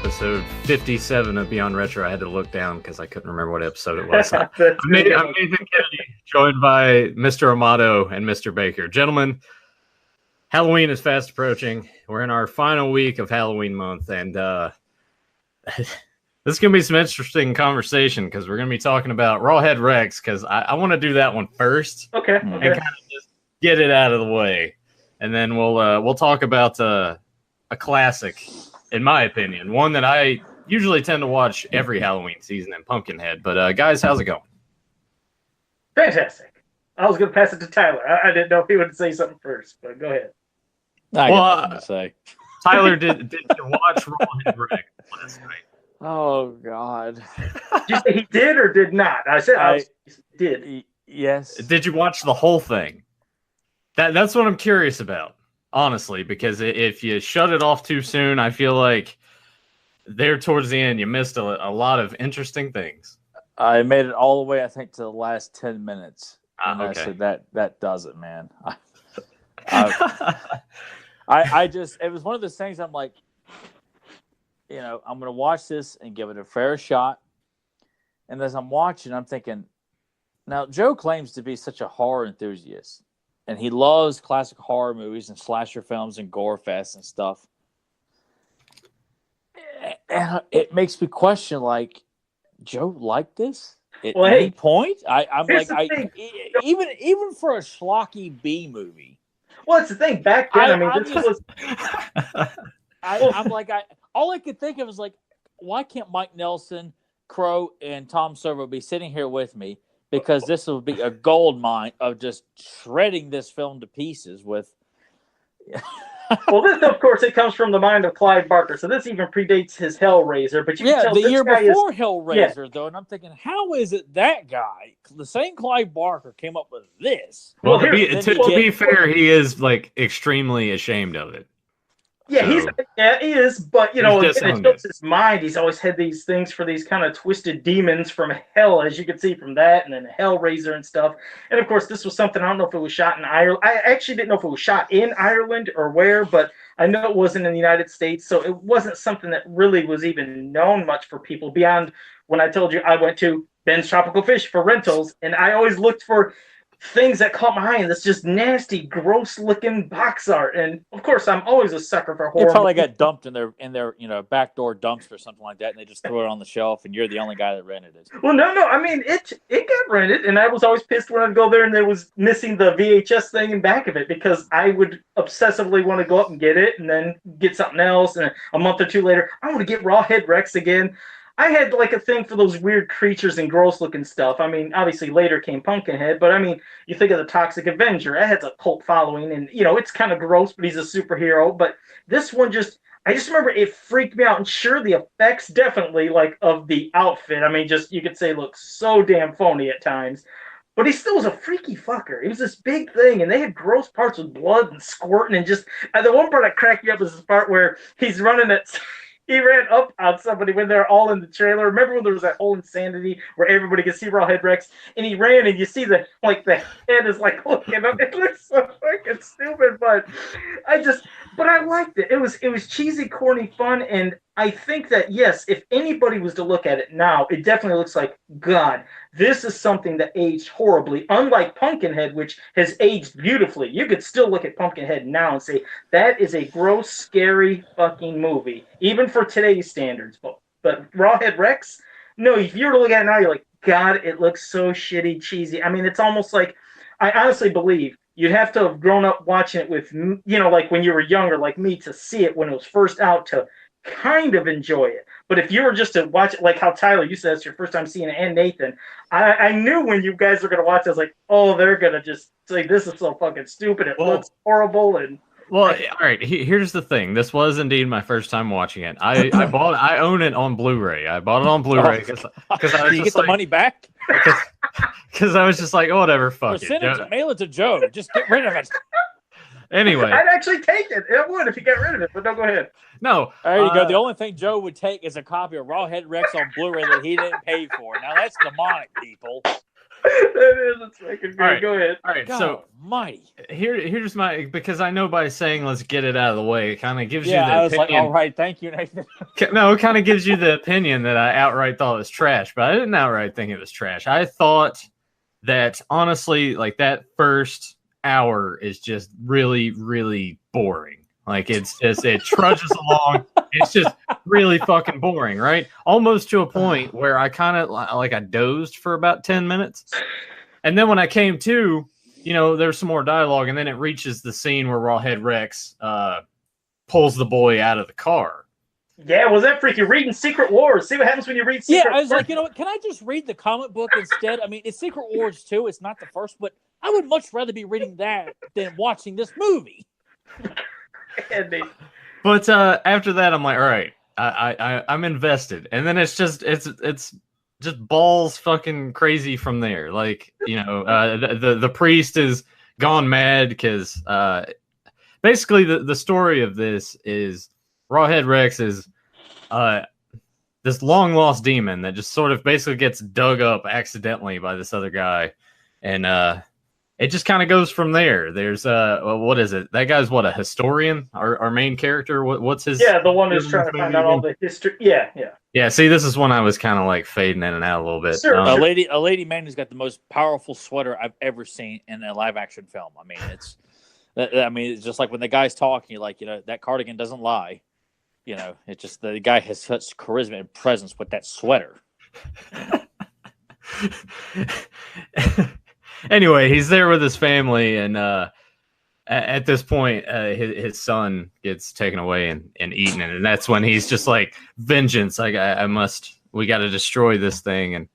episode 57 of Beyond Retro. I had to look down because I couldn't remember what episode it was. I'm Nathan Kennedy, joined by Mr. Amato and Mr. Baker. Gentlemen, Halloween is fast approaching. We're in our final week of Halloween month, and this is going to be some interesting conversation because we're going to be talking about Rawhead Rex because I want to do that one first. Okay. And kind of just get it out of the way. And then we'll talk about a classic, in my opinion, one that I usually tend to watch every Halloween season in Pumpkinhead. But guys, how's it going? Fantastic. I was going to pass it to Tyler. I didn't know if he would say something first, but go ahead. I got nothing to say. Tyler, did you watch Rawhead Rex last night? Oh God! Did you say he did or did not? I said I did. Yes. Did you watch the whole thing? That's what I'm curious about. Honestly, because if you shut it off too soon, I feel like there towards the end, you missed a lot of interesting things. I made it all the way, I think, to the last 10 minutes. And okay. I said, that does it, man. I just, it was one of those things I'm like, I'm going to watch this and give it a fair shot. And as I'm watching, I'm thinking, now, Joe claims to be such a horror enthusiast. And he loves classic horror movies and slasher films and gore fests and stuff. And it makes me question, like, Joe liked this at any point? I'm like, even for a schlocky B movie. Well, it's the thing. Back then, all I could think of is like, why can't Mike Nelson, Crow, and Tom Servo be sitting here with me? Because this will be a gold mine of just shredding this film to pieces with. Well, this, of course, it comes from the mind of Clive Barker, so this even predates his Hellraiser. But you can tell the year before Hellraiser, though, and I'm thinking, how is it that guy, the same Clive Barker, came up with this? Well, to be fair, he is like extremely ashamed of it. Yeah, he is, but it shows his mind. He's always had these things for these kind of twisted demons from hell, as you can see from that, and then Hellraiser and stuff. And of course, this was something, I don't know if it was shot in Ireland. I actually didn't know if it was shot in Ireland or where, but I know it wasn't in the United States, so it wasn't something that really was even known much for people beyond when I told you I went to Ben's Tropical Fish for rentals, and I always looked for things that caught my eye, and this just nasty, gross-looking box art. And of course, I'm always a sucker for horror. It probably got dumped in their backdoor dumpster or something like that, and they just threw it on the shelf, and you're the only guy that rented it. Well, no, I mean it got rented, and I was always pissed when I'd go there and there was missing the VHS thing in back of it because I would obsessively want to go up and get it, and then get something else, and a month or two later, I want to get Rawhead Rex again. I had like a thing for those weird creatures and gross looking stuff. I mean, obviously later came Pumpkinhead, but I mean, you think of the Toxic Avenger. It has a cult following, and it's kind of gross, but he's a superhero. But this one I just remember it freaked me out. And sure, the effects definitely like of the outfit. I mean, just you could say looks so damn phony at times. But he still was a freaky fucker. He was this big thing, and they had gross parts with blood and squirting, and just the one part that cracked me up is this part where he's running at. He ran up on somebody when they're all in the trailer. Remember when there was that whole insanity where everybody could see Rawhead Rex? And he ran, and you see the head is like looking up. It looks so fucking stupid, but I liked it. It was cheesy, corny fun, and I think that yes, if anybody was to look at it now, it definitely looks like, God, this is something that aged horribly. Unlike Pumpkinhead, which has aged beautifully. You could still look at Pumpkinhead now and say that is a gross, scary fucking movie, even for today's standards. But Rawhead Rex, no, if you were to look at it now, you're like, God, it looks so shitty, cheesy. I mean, it's almost like, I honestly believe you'd have to have grown up watching it with, like when you were younger, like me, to see it when it was first out to kind of enjoy it. But if you were just to watch it, like how Tyler, you said it's your first time seeing it, and Nathan, I knew when you guys were going to watch it, I was like, oh, they're going to just say, this is so fucking stupid. It looks horrible. And all right, here's the thing. This was indeed my first time watching it. I own it on Blu-ray. I bought it on Blu-ray because I was you get the money back? Because I was just like, oh, whatever, fuck it. Mail it to Joe. Just get rid of it. Anyway, I'd actually take it. It would if you got rid of it, but no, go ahead. No. There you go. The only thing Joe would take is a copy of Rawhead Rex on Blu-ray that he didn't pay for. Now, that's demonic, people. That is, it's fucking great. Go ahead. All right, God so almighty. here's my, because I know by saying let's get it out of the way, it kind of gives you Yeah, the I was opinion. like, all right, thank you, Nathan. No, it kind of gives you the opinion that I outright thought it was trash, but I didn't outright think it was trash. I thought that honestly, like that first hour is just really, really boring. Like it's just, it trudges along. It's just really fucking boring, right? Almost to a point where I kind of like I dozed for about 10 minutes. And then when I came to, there's some more dialogue, and then it reaches the scene where Rawhead Rex pulls the boy out of the car. Yeah, was that freaking reading Secret Wars? See what happens when you read Secret Yeah, I was Wars? like, you know what? Can I just read the comic book instead? I mean, it's Secret Wars 2. It's not the first, but I would much rather be reading that than watching this movie. But after that, I'm like, all right, I'm invested, and then it's just balls fucking crazy from there. Like, the priest is gone mad because basically the story of this is Rawhead Rex is this long lost demon that just sort of basically gets dug up accidentally by this other guy, and it just kind of goes from there. There's what is it? That guy's what, a historian? Our main character. What's his? Yeah, the one who's trying to find out all the history. Yeah. Yeah. See, this is when I was kind of like fading in and out a little bit. Sure. A lady man who's got the most powerful sweater I've ever seen in a live action film. I mean, it's just like when the guy's talking, you're like, that cardigan doesn't lie. It's just the guy has such charisma and presence with that sweater. Anyway, he's there with his family, and at this point, his son gets taken away and eaten, and that's when he's just like, vengeance! Like we got to destroy this thing. And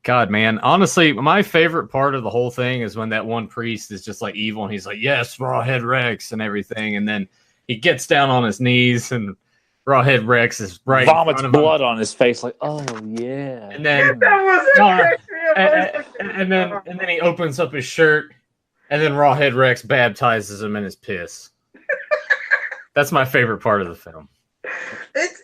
God, man, honestly, my favorite part of the whole thing is when that one priest is just like evil, and he's like, "Yes, Rawhead Rex," and everything, and then he gets down on his knees, and Rawhead Rex is right vomits blood on his face, like, oh yeah. And then and then he opens up his shirt, and then Rawhead Rex baptizes him in his piss. That's my favorite part of the film. It's,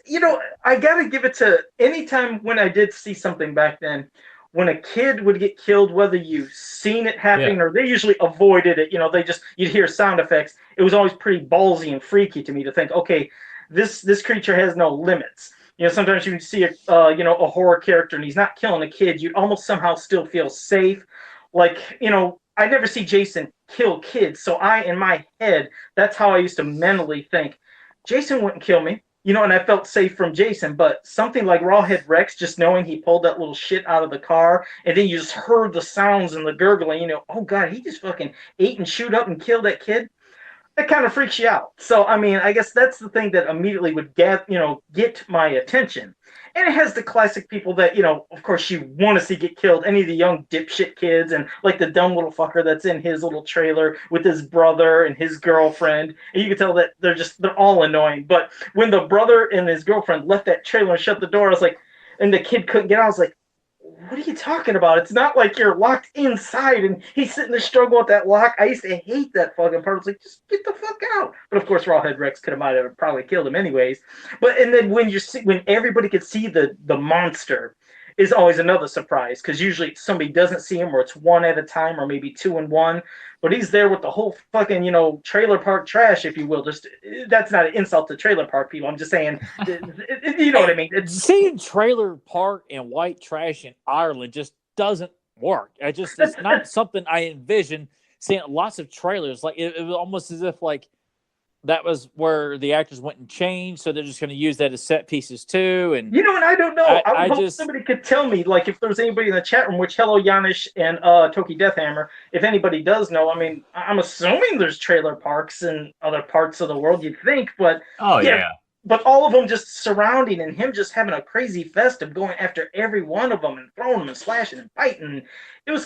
I gotta give it to, anytime when I did see something back then, when a kid would get killed, whether you seen it happening or they usually avoided it, you'd hear sound effects. It was always pretty ballsy and freaky to me to think, okay, this creature has no limits. Sometimes you can see a horror character and he's not killing a kid. You almost somehow still feel safe. Like, I never see Jason kill kids. So in my head, that's how I used to mentally think, Jason wouldn't kill me. And I felt safe from Jason. But something like Rawhead Rex, just knowing he pulled that little shit out of the car, and then you just heard the sounds and the gurgling, oh God, he just fucking ate and chewed up and killed that kid. That kind of freaks you out. So, I mean, I guess that's the thing that immediately would get my attention. And it has the classic people that, of course you want to see get killed. Any of the young dipshit kids, and like the dumb little fucker that's in his little trailer with his brother and his girlfriend. And you can tell that they're all annoying. But when the brother and his girlfriend left that trailer and shut the door, I was like, and the kid couldn't get out, I was like, what are you talking about? It's not like you're locked inside and he's sitting there struggling with that lock. I used to hate that fucking part. I was like, just get the fuck out. But of course, Rawhead Rex might have probably killed him anyways. And then when everybody could see the monster is always another surprise, because usually somebody doesn't see him, or it's one at a time, or maybe two in one. But he's there with the whole fucking, trailer park trash, if you will. Just, that's not an insult to trailer park people. I'm just saying, you know what I mean? Seeing trailer park and white trash in Ireland just doesn't work. It's not something I envision seeing lots of trailers. Like, it was almost as if, like, that was where the actors went and changed, so they're just going to use that as set pieces too. And and I don't know. I hope somebody could tell me, like, if there's anybody in the chat room, which hello Janish and Toki Deathhammer, if anybody does know. I mean, I'm assuming there's trailer parks in other parts of the world, you'd think, but yeah. But all of them just surrounding, and him just having a crazy fest of going after every one of them and throwing them and slashing and fighting. It was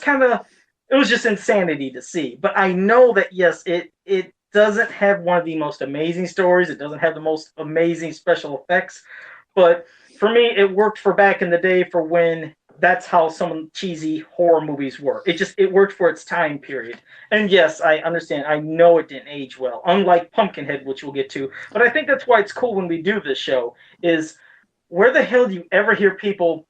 just insanity to see. But I know that yes, it doesn't have one of the most amazing stories. It doesn't have the most amazing special effects. But for me, it worked for back in the day, for when that's how some cheesy horror movies work. It worked for its time period. And yes, I understand. I know it didn't age well, unlike Pumpkinhead, which we'll get to. But I think that's why it's cool when we do this show, is where the hell do you ever hear people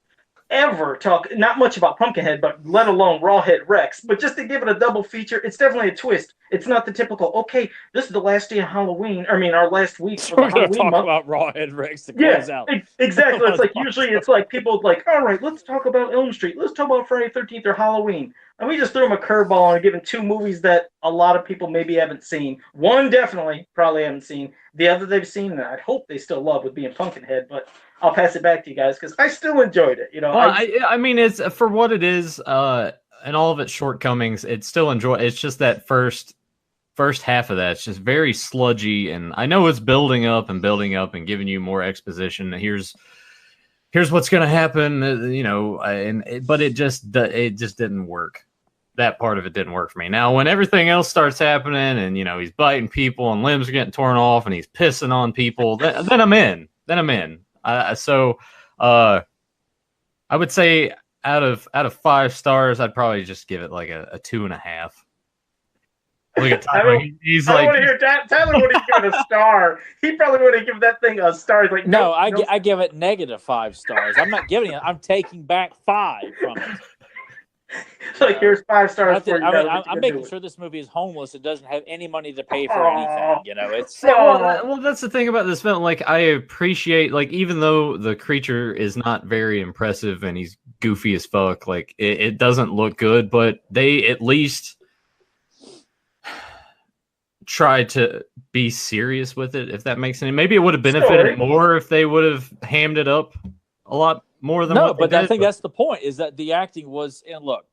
ever talk not much about Pumpkinhead, but let alone Rawhead Rex. But just to give it a double feature, it's definitely a twist. It's not the typical, okay, this is the last day of Halloween. I mean, our last week for the Halloween talk month. about Rawhead Rex to close out. Exactly. It's like usually it's like people like, all right, let's talk about Elm Street. Let's talk about Friday 13th or Halloween. And we just threw them a curveball and given two movies that a lot of people maybe haven't seen. One definitely probably haven't seen. The other they've seen, and I hope they still love with being Pumpkinhead, but I'll pass it back to you guys because I still enjoyed it. You know, well, I mean, it's for what it is, and all of its shortcomings. It's still It's just that first half of that. It's just very sludgy, and I know it's building up and giving you more exposition. Here's what's going to happen, you know, but it just didn't work. That part of it didn't work for me. Now, when everything else starts happening, and you know he's biting people and limbs are getting torn off, and he's pissing on people, then I'm in. So I would say out of 5 stars, I'd probably just give it like a 2.5. Look at Tyler. He's like, I want to hear Tyler would have given a star. He probably would have given that thing a star. He's like, no, I give it -5 stars. I'm not giving it. I'm taking back 5 from it. Like, here's 5 stars for you. I'm making sure this movie is homeless. It doesn't have any money to pay for anything. You know, it's well, that's the thing about this film. Like, I appreciate, like, even though the creature is not very impressive and he's goofy as fuck, like it doesn't look good, but they at least try to be serious with it, if that makes sense. Maybe it would have benefited more if they would have hammed it up a lot more than what they did. I think that's the point, is that the acting was, and look,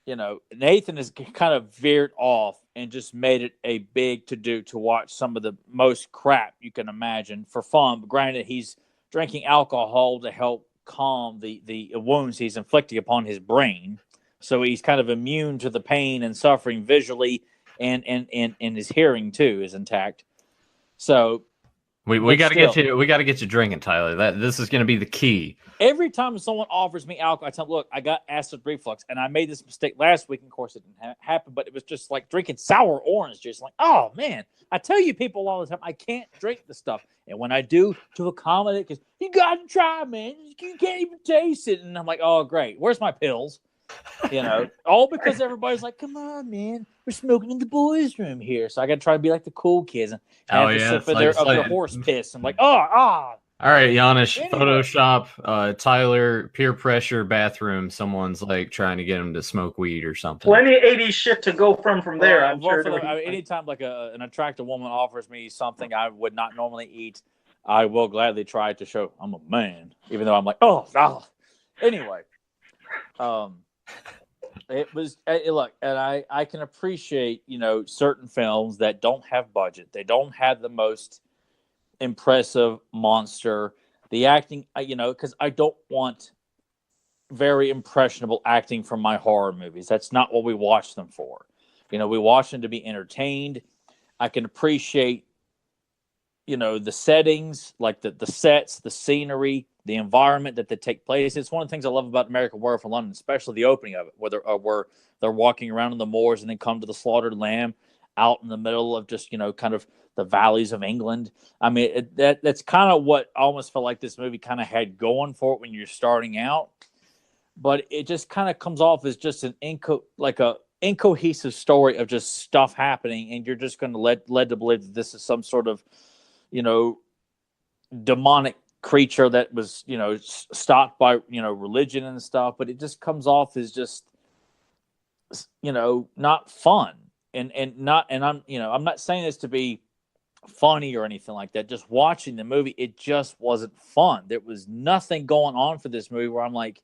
you know, Nathan has kind of veered off and just made it a big to-do to watch some of the most crap you can imagine for fun. But granted, he's drinking alcohol to help calm the wounds he's inflicting upon his brain. So he's kind of immune to the pain and suffering visually, and his hearing too is intact. So we got to get you drinking, Tyler. This is going to be the key. Every time someone offers me alcohol, I tell them, look, I got acid reflux, and I made this mistake last week. Of course, it didn't happen, but it was just like drinking sour orange juice. Like, oh man, I tell you people all the time, I can't drink the stuff, and when I do, to accommodate, because you got to try, man. You can't even taste it, and I'm like, oh great, where's my pills? You know, all because everybody's like, come on, man, we're smoking in the boys' room here. So I got to try to be like the cool kids and have a sip of their horse piss. I'm like, All right, Janish, anyway. Photoshop Tyler, peer pressure, bathroom. Someone's like trying to get him to smoke weed or something. Plenty of 80s shit to go from there. I'm sure. Anytime like an attractive woman offers me something I would not normally eat, I will gladly try to show I'm a man, even though I'm like, Anyway, it was look, and I can appreciate, you know, certain films that don't have budget. They don't have the most impressive monster. The acting, you know, because I don't want very impressionable acting from my horror movies. That's not what we watch them for. You know, we watch them to be entertained. I can appreciate, you know, the settings, like the sets, the scenery, the environment that they take place. It's one of the things I love about American Werewolf in London, especially the opening of it, where they're walking around in the moors and then come to the slaughtered lamb out in the middle of just, you know, kind of the valleys of England. I mean, that's kind of what I almost felt like this movie kind of had going for it when you're starting out. But it just kind of comes off as just an incohesive story of just stuff happening, and you're just going to led to believe that this is some sort of, you know, demonic creature that was, you know, stopped by, you know, religion and stuff. But it just comes off as just, you know, not fun. And I'm, you know, I'm not saying this to be funny or anything like that. Just watching the movie, it just wasn't fun. There was nothing going on for this movie where I'm like,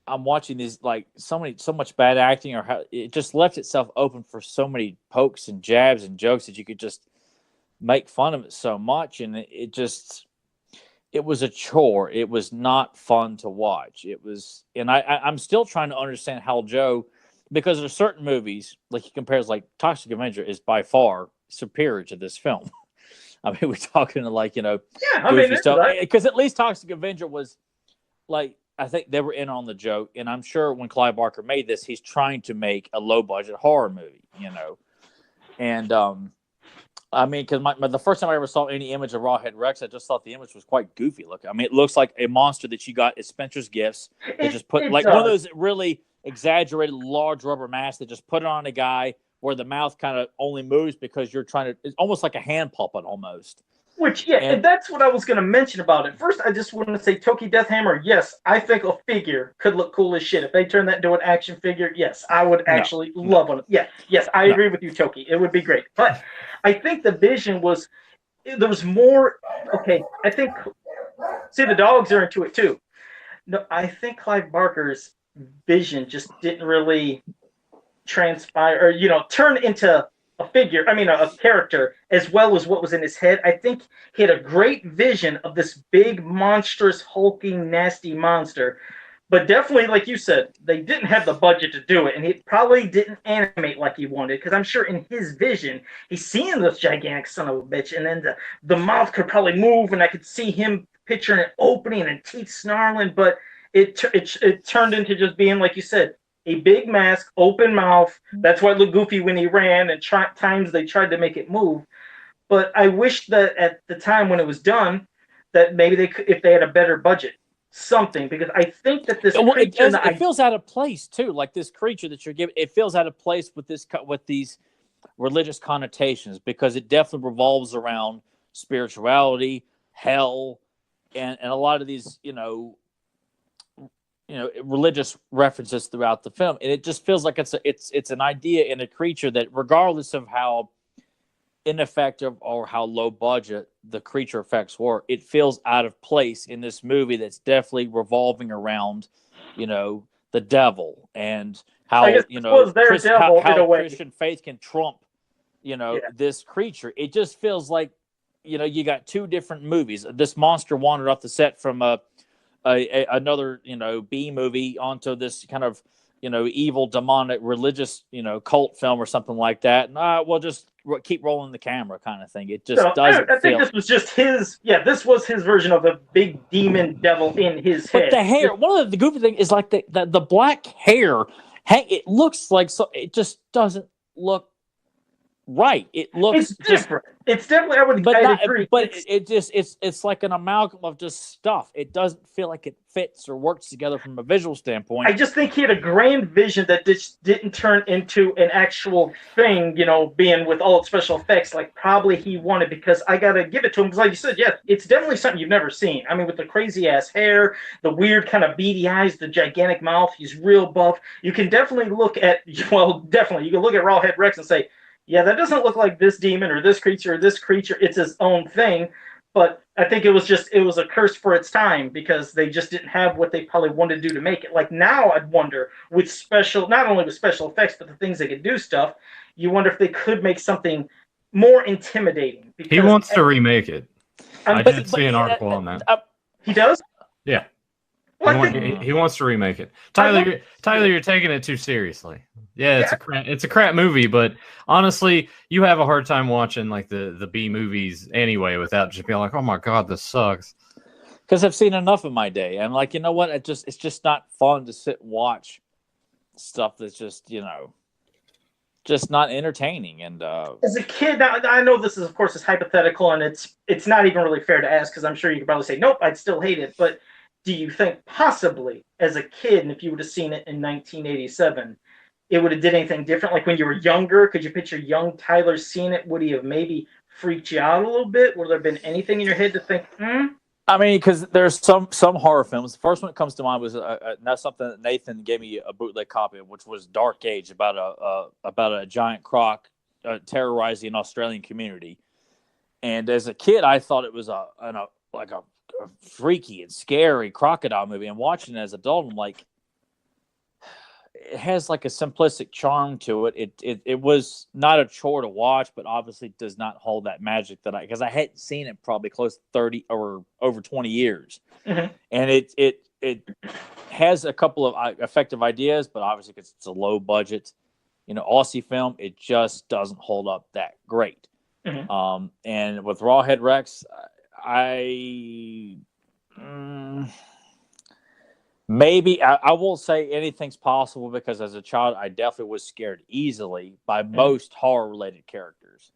I'm watching these, like, so much bad acting, or how it just left itself open for so many pokes and jabs and jokes that you could just make fun of it so much. And it was a chore. It was not fun to watch. It was, and I'm still trying to understand how Joe, because there's certain movies, like he compares, like Toxic Avenger is by far superior to this film. I mean, we're talking to, like, you know, because at least Toxic Avenger was like, I think they were in on the joke, and I'm sure when Clive Barker made this, he's trying to make a low budget horror movie, you know, and I mean, because the first time I ever saw any image of Rawhead Rex, I just thought the image was quite goofy looking. I mean, it looks like a monster that you got at Spencer's Gifts. They just put like one of those really exaggerated large rubber masks. They just put it on a guy where the mouth kind of only moves because you're trying to. It's almost like a hand puppet almost. Which, and that's what I was going to mention about it. First, I just want to say Toki Deathhammer, yes, I think a figure could look cool as shit. If they turn that into an action figure, yes, I would actually love one. Yeah, yes, I agree with you, Toki. It would be great. But I think the vision was, there was more, okay, I think, see, the dogs are into it too. No, I think Clive Barker's vision just didn't really transpire, or, turn into a figure, a character, as well as what was in his head. I think he had a great vision of this big, monstrous, hulking, nasty monster. But definitely, like you said, they didn't have the budget to do it, and he probably didn't animate like he wanted, because I'm sure in his vision, he's seeing this gigantic son of a bitch, and then the mouth could probably move, and I could see him picturing it opening and teeth snarling, but it turned into just being, like you said, a big mask, open mouth. That's why it looked goofy when he ran, and times they tried to make it move. But I wish that at the time when it was done, that maybe they could, if they had a better budget, something, because I think that this creature... It feels out of place, too. Like this creature that you're giving, it feels out of place with these religious connotations, because it definitely revolves around spirituality, hell, and a lot of these, religious references throughout the film, and it just feels like it's an idea in a creature that, regardless of how ineffective or how low budget the creature effects were, it feels out of place in this movie that's definitely revolving around, the devil, and how Christian faith can trump, this creature. It just feels like, you got two different movies. This monster wandered off the set from another B movie onto this kind of evil demonic religious cult film or something like that, and we'll just keep rolling the camera kind of thing. It just doesn't I think this was just his this was his version of a big demon devil in his head. But the hair, one of the goofy things is like the black hair, it looks like, so it just doesn't look right. It looks different. It's definitely, I agree. But it's like an amalgam of just stuff. It doesn't feel like it fits or works together from a visual standpoint. I just think he had a grand vision that just didn't turn into an actual thing, being with all its special effects like probably he wanted, because I gotta give it to him, because like you said, it's definitely something you've never seen. I mean, with the crazy ass hair, the weird kind of beady eyes, the gigantic mouth, he's real buff. You can definitely look at, you can look at Rawhead Rex and say, yeah, that doesn't look like this demon or this creature or this creature. It's his own thing. But I think it was a curse for its time, because they just didn't have what they probably wanted to do to make it. Like now I'd wonder, with not only with special effects, but the things they could do stuff, you wonder if they could make something more intimidating. He wants to remake it. I did see an article on that. He does? Yeah. He wants to remake it. Tyler, you're taking it too seriously. Yeah, it's a crap movie, but honestly, you have a hard time watching like the B movies anyway without just being like, oh my god, this sucks. Because I've seen enough in my day. I'm like, you know what? It's just not fun to sit and watch stuff that's just just not entertaining. And as a kid, now, I know this is, of course, is hypothetical, and it's not even really fair to ask, because I'm sure you could probably say, nope, I'd still hate it, but do you think possibly as a kid, and if you would have seen it in 1987, it would have did anything different? Like when you were younger, could you picture young Tyler seeing it? Would he have maybe freaked you out a little bit? Would there have been anything in your head to think, I mean, because there's some horror films. The first one that comes to mind was that's something that Nathan gave me a bootleg copy of, which was Dark Age, about a giant croc terrorizing an Australian community. And as a kid, I thought it was a freaky and scary crocodile movie. And watching it as an adult, I'm like, it has like a simplistic charm to it. It was not a chore to watch, but obviously does not hold that magic because I hadn't seen it probably close to 30 or over 20 years. Mm-hmm. And it has a couple of effective ideas, but obviously because it's a low budget, Aussie film, it just doesn't hold up that great. Mm-hmm. And with Rawhead Rex, maybe I won't say anything's possible, because as a child I definitely was scared easily by most horror related characters.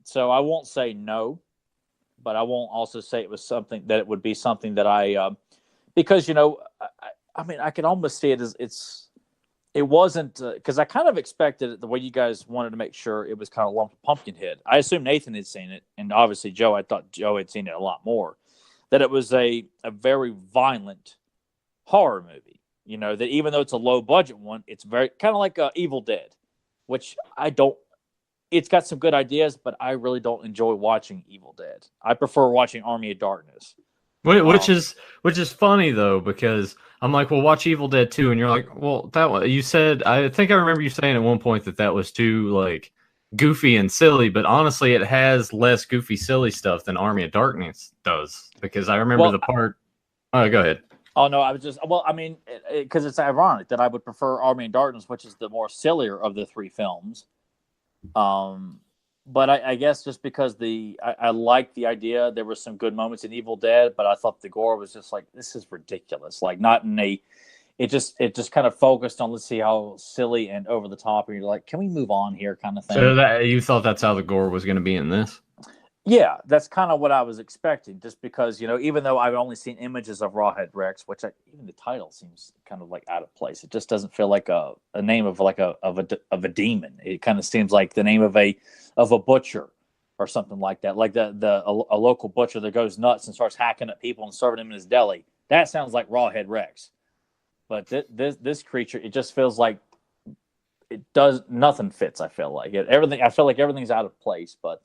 So I won't say no, but I won't also say it was something that it would be something that because I mean, I could almost see it as it wasn't because I kind of expected it the way you guys wanted to make sure it was kind of lumped with Pumpkinhead. I assume Nathan had seen it, and obviously Joe. I thought Joe had seen it a lot more. That it was a very violent horror movie. That even though it's a low budget one, it's very kind of like Evil Dead, which I don't. It's got some good ideas, but I really don't enjoy watching Evil Dead. I prefer watching Army of Darkness. Which is funny though, because I'm like, well, watch Evil Dead 2, and you're like, well, that one you said. I think I remember you saying at one point that was too like goofy and silly, but honestly, it has less goofy, silly stuff than Army of Darkness does. Because I remember the part. Oh, go ahead. Oh no, I was just I mean, because it's ironic that I would prefer Army of Darkness, which is the more sillier of the three films. But I guess just because I liked the idea, there were some good moments in Evil Dead, but I thought the gore was just like, this is ridiculous. Like not in it just kind of focused on, let's see how silly and over the top, and you're like, can we move on here, kind of thing. So you thought that's how the gore was going to be in this? Yeah, that's kind of what I was expecting, just because, even though I've only seen images of Rawhead Rex, which even the title seems kind of like out of place. It just doesn't feel like a name of like of a demon. It kind of seems like the name of a butcher or something like that. Like a local butcher that goes nuts and starts hacking at people and serving them in his deli. That sounds like Rawhead Rex. But this creature, it just feels like nothing fits. I feel like I feel like everything's out of place, but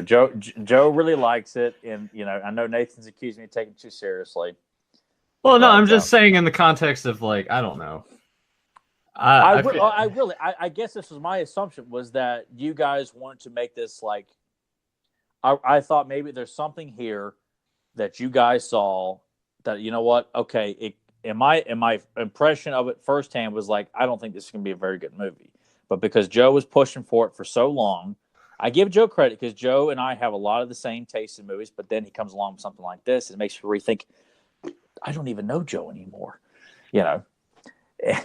Joe really likes it, and I know Nathan's accused me of taking it too seriously. Well, no, I'm just saying in the context of like, I don't know. I guess this was my assumption, was that you guys wanted to make this like. I thought maybe there's something here that you guys saw that okay. My impression of it firsthand was like, I don't think this is going to be a very good movie. But because Joe was pushing for it for so long, I give Joe credit because Joe and I have a lot of the same taste in movies. But then he comes along with something like this, and it makes you rethink. I don't even know Joe anymore, And, I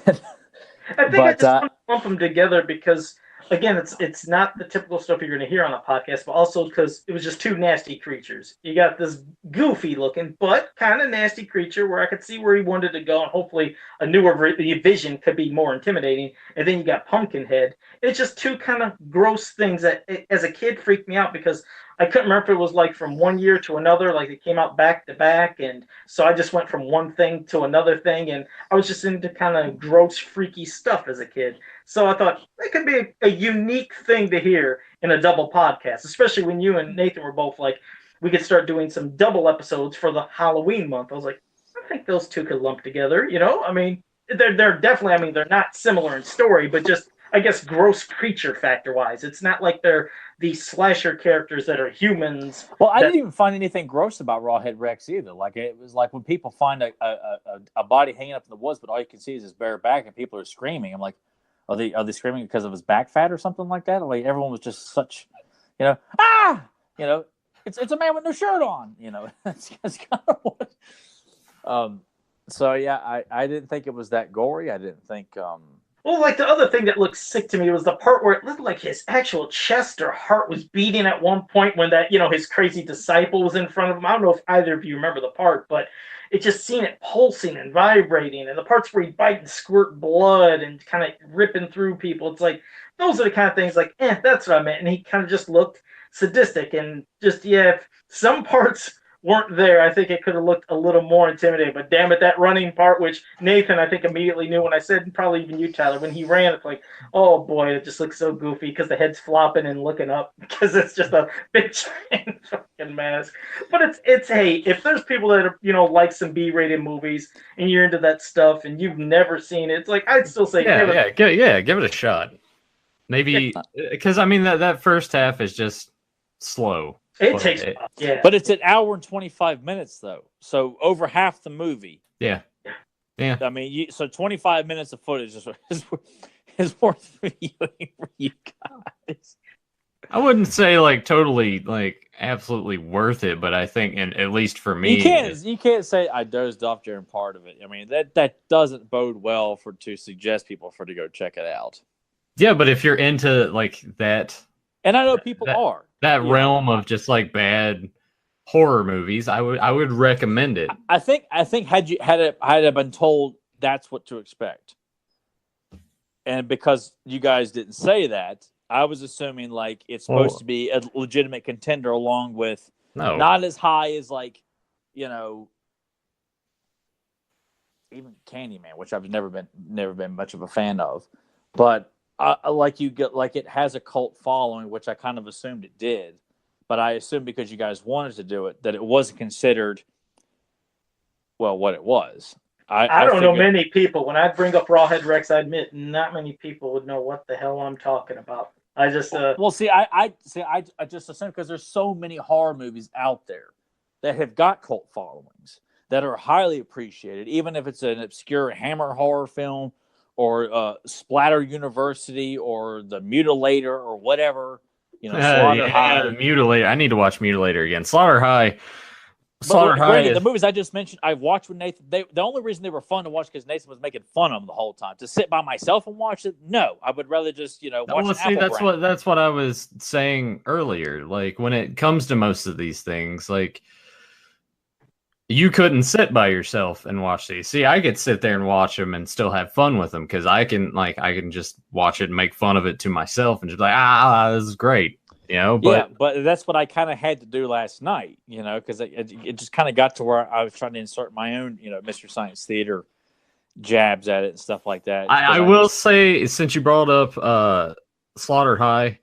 think I just want to lump them together because, again, it's not the typical stuff you're going to hear on a podcast, but also because it was just two nasty creatures. You got this goofy looking, but kind of nasty creature where I could see where he wanted to go, and hopefully a newer vision could be more intimidating. And then you got Pumpkinhead. It's just two kind of gross things that, as a kid, freaked me out because I couldn't remember if it was like from one year to another, like it came out back to back. And so I just went from one thing to another thing. And I was just into kind of gross, freaky stuff as a kid. So I thought it could be a unique thing to hear in a double podcast, especially when you and Nathan were both like, we could start doing some double episodes for the Halloween month. I was like, I think those two could lump together, I mean, they're definitely, they're not similar in story, but just, I guess, gross creature factor-wise. It's not like they're these slasher characters that are humans. Well, I didn't even find anything gross about Rawhead Rex either. Like, it was like when people find a body hanging up in the woods, but all you can see is his bare back and people are screaming. I'm like, are they screaming because of his back fat or something like that? Like, everyone was just such, it's a man with no shirt on, That's kind of what. So yeah, I didn't think it was that gory. I didn't think. Well, like the other thing that looked sick to me was the part where it looked like his actual chest or heart was beating at one point when that, his crazy disciple was in front of him. I don't know if either of you remember the part, but it just seen it pulsing and vibrating, and the parts where he bite and squirt blood and kind of ripping through people. It's like, those are the kind of things like, that's what I meant. And he kind of just looked sadistic and just, if some parts weren't there, I think it could have looked a little more intimidating. But damn it, that running part, which Nathan, I think, immediately knew when I said, and probably even you, Tyler, when he ran, it's like, oh boy, it just looks so goofy because the head's flopping and looking up because it's just a big giant fucking mask. But it's hey, if there's people that are, like some B-rated movies and you're into that stuff and you've never seen it, it's like, I'd still say, give it a shot. Maybe because that first half is just slow. It takes, but it's an hour and 25 minutes though, so over half the movie. Yeah. I mean, so 25 minutes of footage is worth viewing for you guys. I wouldn't say like totally like absolutely worth it, but I think, and at least for me, you can't say I dozed off during part of it. I mean, that doesn't bode well to suggest people to go check it out. Yeah, but if you're into like that, and I know people are that realm of just like bad horror movies, I would recommend it. I think had it been told that's what to expect, and because you guys didn't say that, I was assuming like it's supposed to be a legitimate contender along with not as high as like, you know, even Candyman, which I've never been much of a fan of, but like it has a cult following, which I kind of assumed it did, but I assumed because you guys wanted to do it that it wasn't considered what it was. I don't know many people. When I bring up Rawhead Rex, I admit not many people would know what the hell I'm talking about. I just I just assume because there's so many horror movies out there that have got cult followings that are highly appreciated, even if it's an obscure Hammer horror film or Splatter University or The Mutilator or whatever, you know, Slaughter High. Mutilator. I need to watch Mutilator again. Slaughter High. The movies I just mentioned, I've watched with Nathan. The only reason they were fun to watch because Nathan was making fun of them the whole time. To sit by myself and watch it, no, I would rather just watch. That's what I was saying earlier. Like when it comes to most of these things, like you couldn't sit by yourself and watch these. See, I could sit there and watch them and still have fun with them because I can just watch it and make fun of it to myself and just be like, this is great. You know, but that's what I kind of had to do last night, you know, because it just kind of got to where I was trying to insert my own, Mr. Science Theater jabs at it and stuff like that. I will say, since you brought up Slaughter High,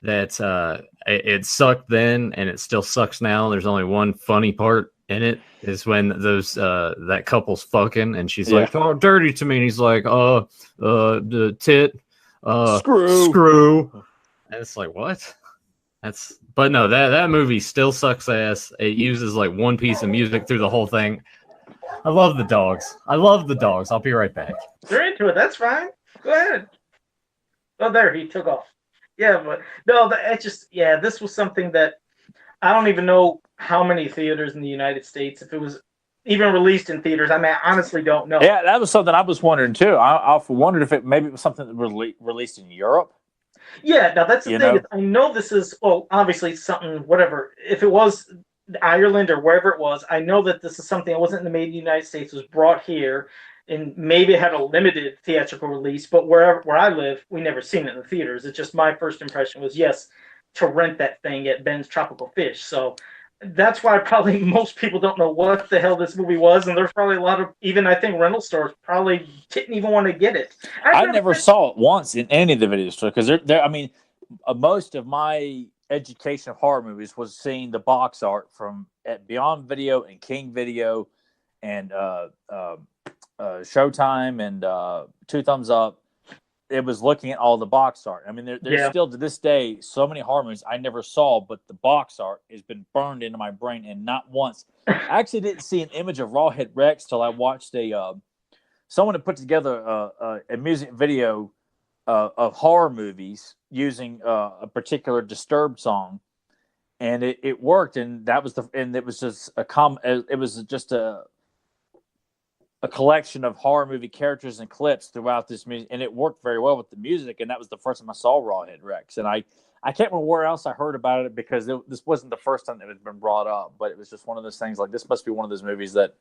that it sucked then and it still sucks now. There's only one funny part in it is when that couple's fucking and she's like, "Oh, dirty to me," and he's like, the tit, screw, and it's like, what? But no, that movie still sucks ass. It uses like one piece of music through the whole thing. I love the dogs. I'll be right back. You're into it. That's fine. Go ahead. Oh, there he took off. Yeah, but no, this was something that I don't even know how many theaters in the United States, if it was even released in theaters. I mean, I honestly don't know. Yeah, that was something I was wondering too. I wondered if it was something that was released in Europe. Yeah, now that's the thing. I know this is, obviously something, whatever. If it was Ireland or wherever it was, I know that this is something that wasn't made in the United States, was brought here, and maybe it had a limited theatrical release, but where I live, we never seen it in the theaters. It's just my first impression was, yes, to rent that thing at Ben's Tropical Fish. So that's why probably most people don't know what the hell this movie was, and there's probably a lot of, even I think rental stores probably didn't even want to get it. I never saw it once in any of the video stores because I mean, most of my education of horror movies was seeing the box art from at Beyond Video and King Video and Showtime and Two Thumbs Up. It was looking at all the box art. I mean, there's still to this day so many horror movies I never saw, but the box art has been burned into my brain, and not once. I actually didn't see an image of Rawhead Rex till I watched someone had put together a music video of horror movies using a particular Disturbed song, and it worked, and it was just a collection of horror movie characters and clips throughout this music, and it worked very well with the music. And that was the first time I saw Rawhead Rex, and I can't remember where else I heard about it because this wasn't the first time that it had been brought up, but it was just one of those things like this must be one of those movies that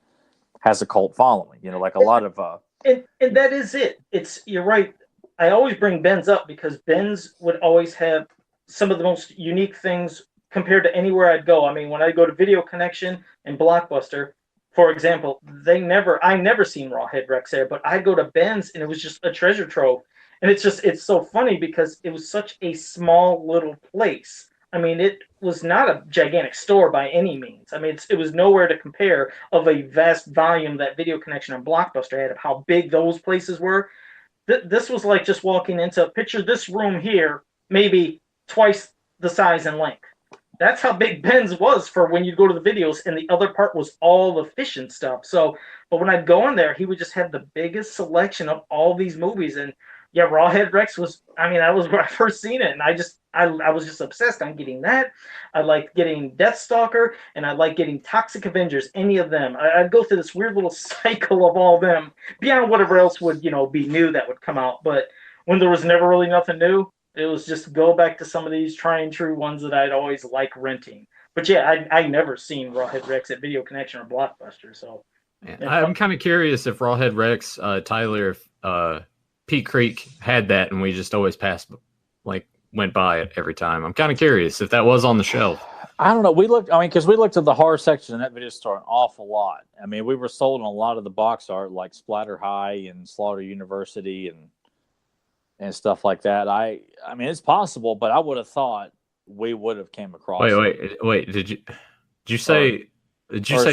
has a cult following, like a lot of and that is it. You're right. I always bring Ben's up because Ben's would always have some of the most unique things compared to anywhere I'd go. I mean, when I go to Video Connection and Blockbuster, for example, I never seen Rawhead Rex there, but I go to Ben's and it was just a treasure trove. And it's so funny because it was such a small little place. I mean, it was not a gigantic store by any means. I mean, it was nowhere to compare of a vast volume that Video Connection and Blockbuster had of how big those places were. This was like just walking into, picture this room here, maybe twice the size and length. That's how big Ben's was for when you go to the videos, and the other part was all the fish and stuff. So, but when I'd go in there, he would just have the biggest selection of all these movies. And yeah, Rawhead Rex that was where I first seen it, and I was just obsessed on getting that. I liked getting Deathstalker, and I liked getting Toxic Avengers, any of them. I'd go through this weird little cycle of all of them, beyond whatever else would, be new that would come out. But when there was never really nothing new. It was just go back to some of these tried and true ones that I'd always like renting. But yeah, I never seen Rawhead Rex at Video Connection or Blockbuster. So I'm kind of curious if Rawhead Rex, Tyler, if Pete Creek had that, and we just always went by it every time. I'm kind of curious if that was on the shelf. I don't know. Because we looked at the horror section in that video store an awful lot. I mean, we were sold on a lot of the box art, like Splatter High and Slaughter University and stuff like that. I mean, it's possible, but I would have thought we would have came across. Wait. Did you say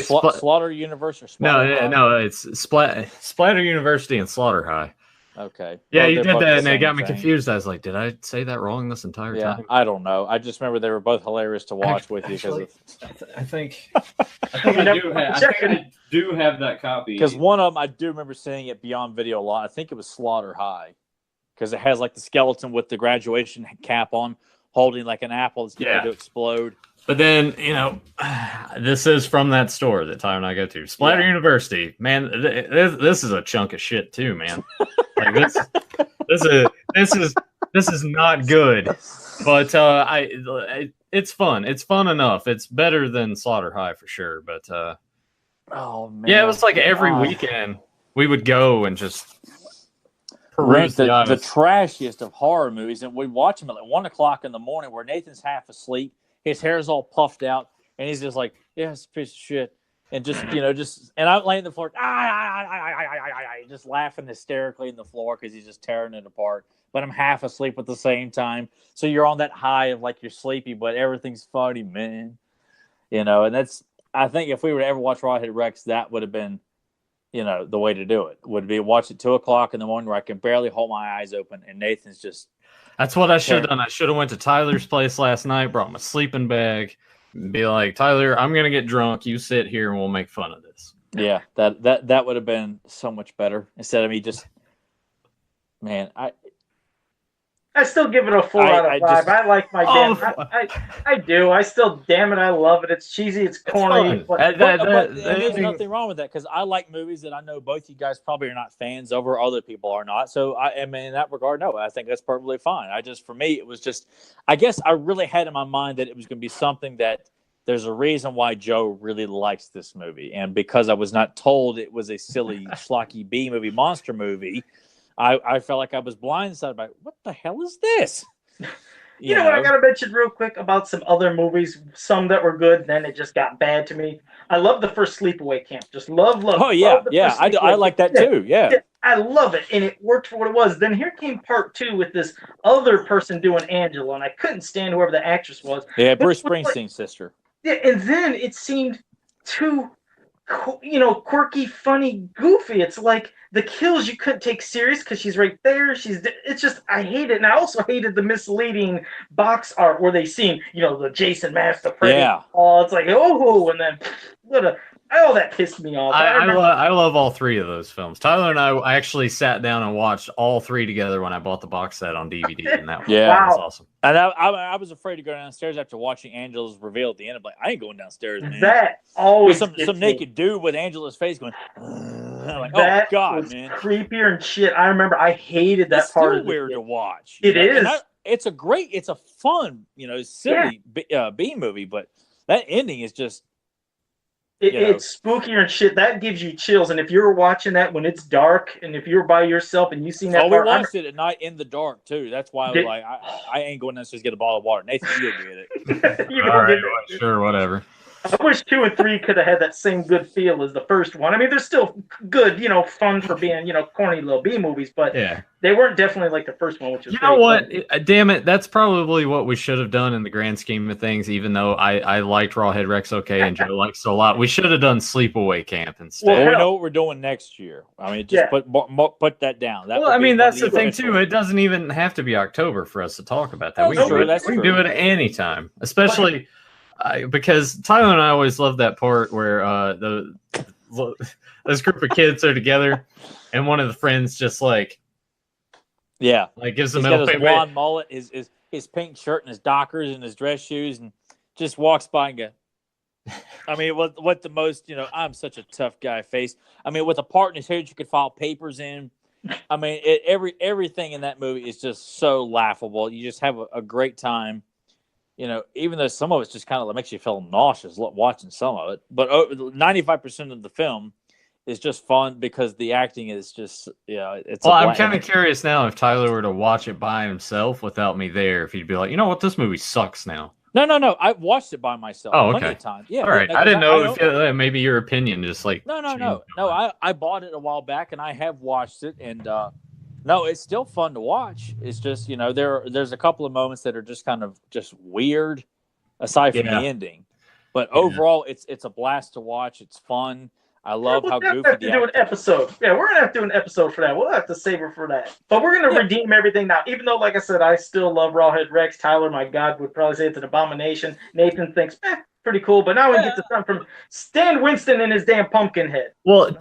Slaughter University? No. It's Splatter University and Slaughter High. Okay. Yeah, you did that, and it got me confused. I was like, did I say that wrong this entire time? I don't know. I just remember they were both hilarious to watch with you. I think I do have that copy. Because one of them, I do remember seeing it Beyond Video a lot. I think it was Slaughter High. Because it has like the skeleton with the graduation cap on, holding like an apple that's going to explode. But then, this is from that store that Tyler and I go to. Splatter University. Man, this is a chunk of shit too, man. Like this is not good. But it's fun. It's fun enough. It's better than Slaughter High for sure. But oh man. Yeah, it was like every weekend we would go and just rent the trashiest of horror movies, and we'd watch them at like 1 o'clock in the morning where Nathan's half asleep. His hair's all puffed out, and he's just like, yeah, it's a piece of shit. And just, and I'm laying on the floor, just laughing hysterically in the floor because he's just tearing it apart. But I'm half asleep at the same time. So you're on that high of like you're sleepy, but everything's funny, man. And that's, I think if we were to ever watch Rawhead Rex, that would have been, the way to do it. Would be watch at 2 o'clock in the morning where I can barely hold my eyes open, and Nathan's just. That's what I should have done. I should have went to Tyler's place last night, brought my sleeping bag, and be like, Tyler, I'm gonna get drunk. You sit here and we'll make fun of this. Yeah, that would have been so much better instead of me just. Man, I still give it a 4 out of 5. I like my damn. I do. I still, damn it, I love it. It's cheesy. It's corny. But there's nothing wrong with that because I like movies that I know both you guys probably are not fans of, or other people are not. So I mean, in that regard, no, I think that's perfectly fine. For me, it was just, I guess I really had in my mind that it was going to be something that there's a reason why Joe really likes this movie, and because I was not told it was a silly schlocky B movie, monster movie. I felt like I was blindsided by what the hell is this? You know what I got to mention real quick about some other movies, some that were good, then it just got bad to me. I love the first Sleepaway Camp. Just love. Oh, yeah, yeah. I like that too, yeah. I love it, and it worked for what it was. Then here came part 2 with this other person doing Angela, and I couldn't stand whoever the actress was. Yeah, Bruce Springsteen's sister. Yeah, and then it seemed too, quirky, funny, goofy. It's like the kills you couldn't take serious because she's right there. It's just, I hate it. And I also hated the misleading box art where they seem, the Jason mask, the Freddy. Yeah. Oh, it's like, and then all that pissed me off. I love all 3 of those films. Tyler and I actually sat down and watched all 3 together when I bought the box set on DVD, and that was awesome. And I was afraid to go downstairs after watching Angela's reveal at the end. I'm like, I ain't going downstairs, man. That always some naked dude with Angela's face going. I'm like, that oh God, was man, creepier and shit. I remember I hated that it's part. Still weird to watch. It is. It's a fun, silly B movie, but that ending is just. It's spookier and shit. That gives you chills. And if you're watching that when it's dark, and if you're by yourself and you seen that, we watched it at night in the dark too. That's why I was like, I ain't going downstairs to get a bottle of water. Nathan, you'll get it. All right, sure, whatever. I wish 2 and 3 could have had that same good feel as the first one. I mean, they're still good, fun for being, corny little B movies, but they weren't definitely like the first one, which is know what? Damn it, that's probably what we should have done in the grand scheme of things, even though I liked Rawhead Rex and Joe likes it a lot. We should have done Sleepaway Camp instead. Well, we know what we're doing next year. I mean, just put that down. That's the thing, too. It doesn't even have to be October for us to talk about that. We can do it at any time, especially... because Tyler and I always love that part where this group of kids are together, and one of the friends just gives them his blonde mullet, his pink shirt and his Dockers and his dress shoes, and just walks by and goes. I mean, what the most I'm such a tough guy face. I mean, with a part in his head you could file papers in. I mean, everything in that movie is just so laughable. You just have a great time. You know, even though some of it's just kind of makes you feel nauseous watching some of it, but 95% of the film is just fun because the acting is just, it's. Well, I'm kind of curious now if Tyler were to watch it by himself without me there, if he'd be like, you know what, this movie sucks now. No. I watched it by myself plenty of times. Yeah. All right. I didn't know if maybe your opinion just like. No. I bought it a while back and I have watched it, and no, it's still fun to watch. It's just, there's a couple of moments that are just kind of just weird, aside from the ending. But overall, it's a blast to watch. It's fun. I love how goofy have to do an episode. Yeah, we're gonna have to do an episode for that. We'll have to savor for that. But we're gonna redeem everything now. Even though, like I said, I still love Rawhead Rex. Tyler, my God, would probably say it's an abomination. Nathan thinks, pretty cool. But now we get to something from Stan Winston and his damn Pumpkinhead. Well,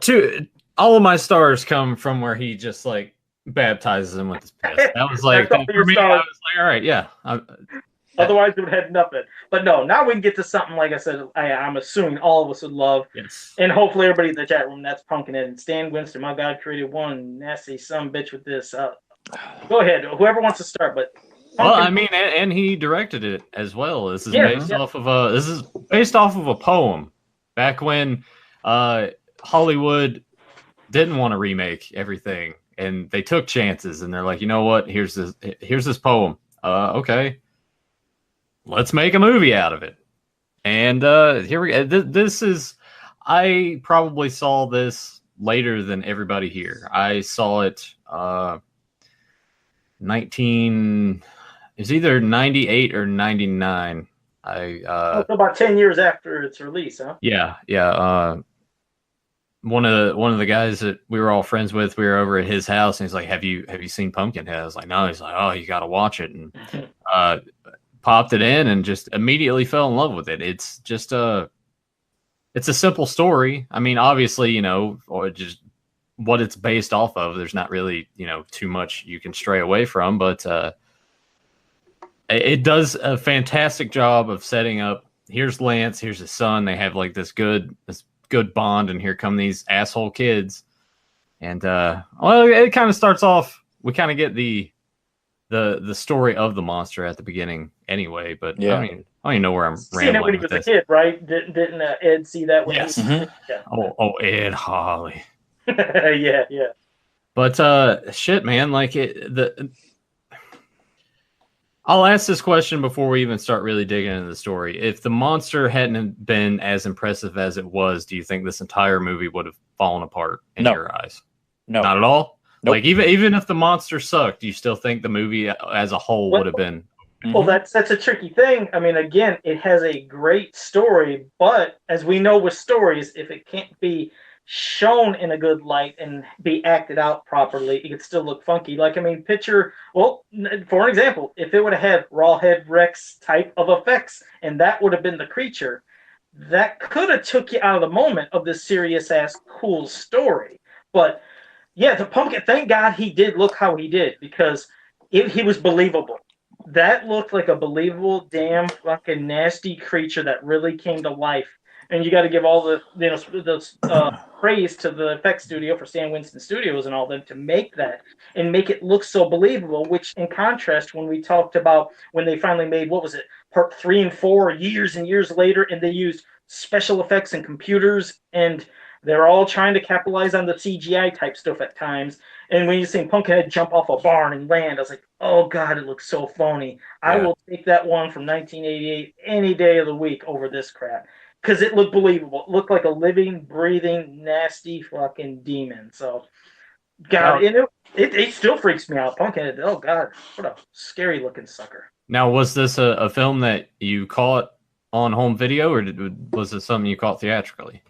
all of my stars come from where he just like baptizes him with his piss. That was like for me. I was like, all right, yeah. Otherwise, it would have nothing. But no, now we can get to something, like I said, I'm assuming all of us would love. Yes. And hopefully everybody in the chat room, that's Pumpkinhead. And Stan Winston, my God, created one nasty bitch with this. Go ahead. Whoever wants to start. But well, I mean, and he directed it as well. This is based off of a poem. Back when Hollywood didn't want to remake everything, and they took chances, and they're like, you know what? Here's this poem. Okay. Let's make a movie out of it. And here we go. This is, I probably saw this later than everybody here. I saw it it's either 98 or 99. About 10 years after its release, huh? Yeah. One of the guys that we were all friends with, we were over at his house, and he's like, have you seen Pumpkinhead? I was like, no. He's like, oh, you got to watch it. And popped it in and just immediately fell in love with it. It's just it's a simple story. I mean, obviously, or just what it's based off of, there's not really, too much you can stray away from, but it does a fantastic job of setting up. Here's Lance, here's his son. They have like this good bond, and here come these asshole kids. And it kind of starts off, we kind of get the story of the monster at the beginning anyway, but I don't even know where I'm rambling. Seen it when he was a kid, right? Didn't Ed see that when yes. he was yeah. Oh, Ed Holly. yeah. But shit, man, like I'll ask this question before we even start really digging into the story. If the monster hadn't been as impressive as it was, do you think this entire movie would have fallen apart in your eyes? No. Not at all? Nope. Like even if the monster sucked, do you still think the movie as a whole would have been? Well, that's a tricky thing. I mean, again, it has a great story, but as we know with stories, if it can't be shown in a good light and be acted out properly, it could still look funky. Like, I mean, for an example, if it would have had Rawhead Rex type of effects and that would have been the creature, that could have took you out of the moment of this serious ass cool story. But yeah, the pumpkin, thank God he did look how he did, because he was believable. That looked like a believable, damn fucking nasty creature that really came to life. And you got to give all the praise to the effects studio for Stan Winston Studios and all them to make that and make it look so believable. Which, in contrast, when we talked about when they finally made, what was it, part 3 and 4 years and years later, and they used special effects and computers, and they're all trying to capitalize on the CGI type stuff at times. And when you see Pumpkinhead jump off a barn and land, I was like, oh God, it looks so phony. Yeah. I will take that one from 1988 any day of the week over this crap. Because it looked believable. It looked like a living, breathing, nasty fucking demon. So, God, it still freaks me out. Pumpkinhead, oh God, what a scary looking sucker. Now, was this a film that you caught on home video, or was it something you caught theatrically?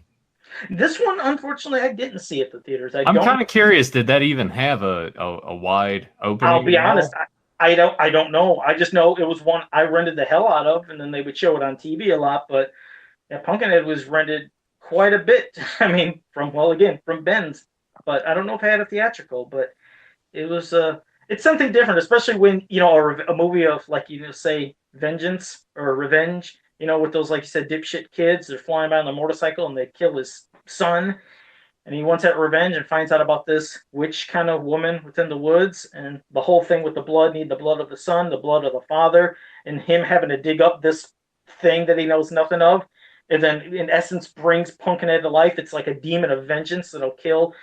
This one, unfortunately, I didn't see at the theaters. I'm kind of curious. Did that even have a wide opening? I'll be honest. I don't know. I just know it was one I rented the hell out of, and then they would show it on TV a lot. But yeah, Pumpkinhead was rented quite a bit. I mean, from Ben's. But I don't know if I had a theatrical. But it was it's something different, especially when a movie of say vengeance or revenge. With those, like you said, dipshit kids, they're flying by on the motorcycle and they kill his son. and he wants that revenge and finds out about this witch kind of woman within the woods, and the whole thing with the blood, need the blood of the son, the blood of the father, and him having to dig up this thing that he knows nothing of, and then in essence brings Pumpkinhead to life. It's like a demon of vengeance that'll kill,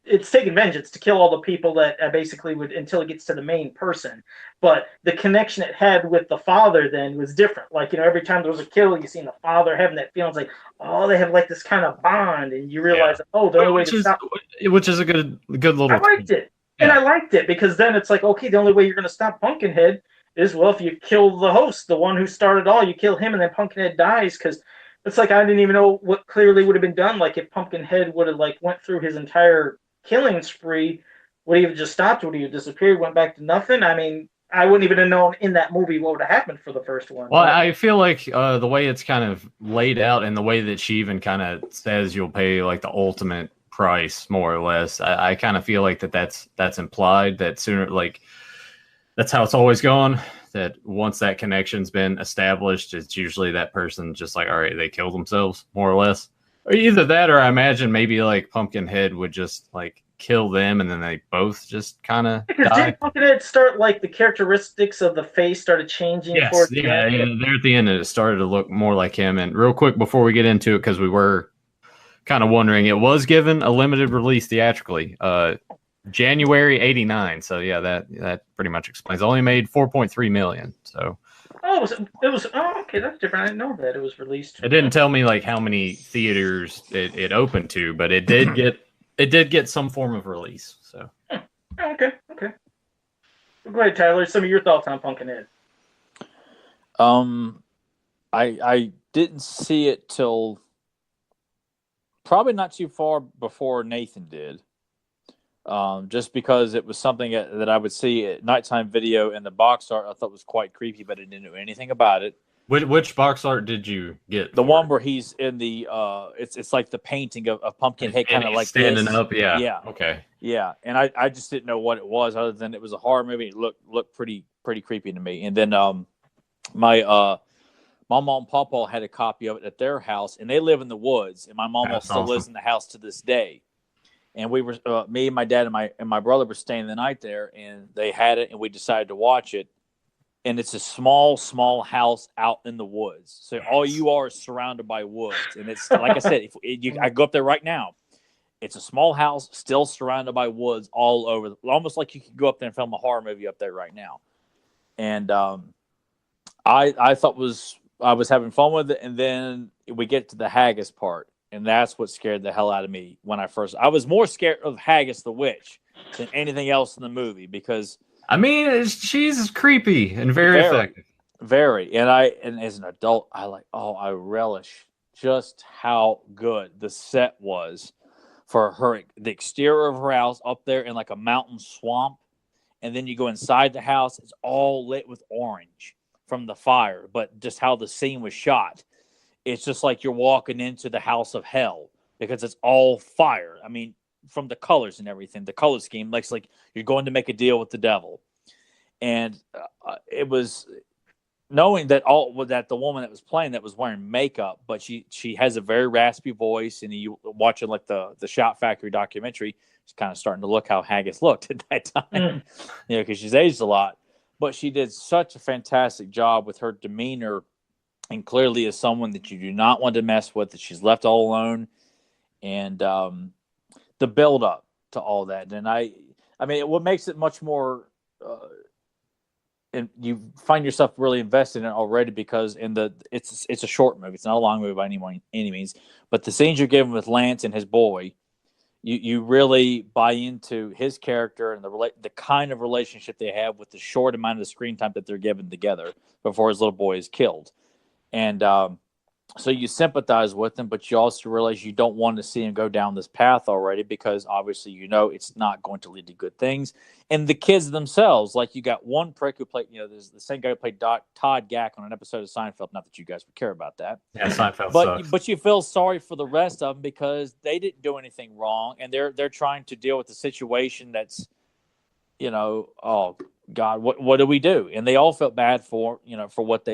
it's taking vengeance to kill all the people that basically would, until it gets to the main person. But the connection it had with the father then was different. Like, every time there was a kill, you seen the father having that feeling. It's like, oh, they have like this kind of bond, and you realize, the only way to stop, which is a good little. I liked it, and I liked it because then it's like, okay, the only way you're going to stop Pumpkinhead is, well, if you kill the host, the one who started all, you kill him, and then Pumpkinhead dies. Because it's like, I didn't even know what clearly would have been done. Like, if Pumpkinhead would have went through his entire killing spree, would he have just stopped? Would he have disappeared, went back to nothing? I mean, I wouldn't even have known in that movie what would have happened for the first one. Well, I feel like the way it's kind of laid out, and the way that she even kind of says you'll pay like the ultimate price, more or less, I kind of feel like that's implied, that sooner, like, that's how it's always gone, that once that connection's been established, it's usually that person just like, all right, they kill themselves, more or less. Or either that, or I imagine maybe like Pumpkinhead would just like kill them, and then they both just kind of die. Didn't Pumpkinhead start, like, the characteristics of the face started changing? Yes, there at the end, it started to look more like him. And real quick before we get into it, because we were kind of wondering, it was given a limited release theatrically, January '89. So yeah, that pretty much explains. It only made 4.3 million. So. Oh, it was. Oh, okay, that's different. I didn't know that it was released. It didn't tell me like how many theaters it opened to, but it did get some form of release. So. Okay. Well, go ahead, Tyler. Some of your thoughts on Pumpkinhead. I didn't see it till probably not too far before Nathan did. Just because it was something that I would see at nighttime video, and the box art I thought was quite creepy, but I didn't know anything about it. Which box art did you get? The one where he's in the it's like the painting of Pumpkinhead, kind of like standing this. up. Yeah. Okay. Yeah, and I just didn't know what it was, other than it was a horror movie. It looked pretty creepy to me. And then my mom and Papa had a copy of it at their house, and they live in the woods, and my mom still lives in the house to this day. And we were, me, my dad, and my brother were staying the night there, and they had it, and we decided to watch it. And it's a small house out in the woods. So all you are is surrounded by woods. And it's, like I said, I go up there right now. It's a small house, still surrounded by woods all over. Almost like you could go up there and film a horror movie up there right now. And I thought I was having fun with it. And then we get to the haggis part. And that's what scared the hell out of me when I was more scared of Haggis the witch than anything else in the movie, because I mean, she's creepy and very effective. Very. And as an adult, I relish just how good the set was for her, the exterior of her house up there in like a mountain swamp. And then you go inside the house, it's all lit with orange from the fire, but just how the scene was shot. It's just like you're walking into the house of hell, because it's all fire. I mean, from the colors and everything, the color scheme, like you're going to make a deal with the devil. And it was knowing that the woman that was playing that was wearing makeup, but she has a very raspy voice. And you watching like the Shout Factory documentary, it's kind of starting to look how Haggis looked at that time, because she's aged a lot. But she did such a fantastic job with her demeanor. And clearly is someone that you do not want to mess with, that she's left all alone. And the build up to all that. And I mean, what makes it much more, and you find yourself really invested in it already, because it's a short movie. It's not a long movie by any means, but the scenes you're given with Lance and his boy, you really buy into his character and the kind of relationship they have with the short amount of the screen time that they're given together before his little boy is killed. And so you sympathize with him, but you also realize you don't want to see him go down this path already, because obviously it's not going to lead to good things. And the kids themselves, like you got one prick who played, there's the same guy who played Todd Gack on an episode of Seinfeld. Not that you guys would care about that. Yeah, Seinfeld sucks. But you feel sorry for the rest of them, because they didn't do anything wrong, and they're trying to deal with the situation that's, oh God, what do we do? And they all felt bad for what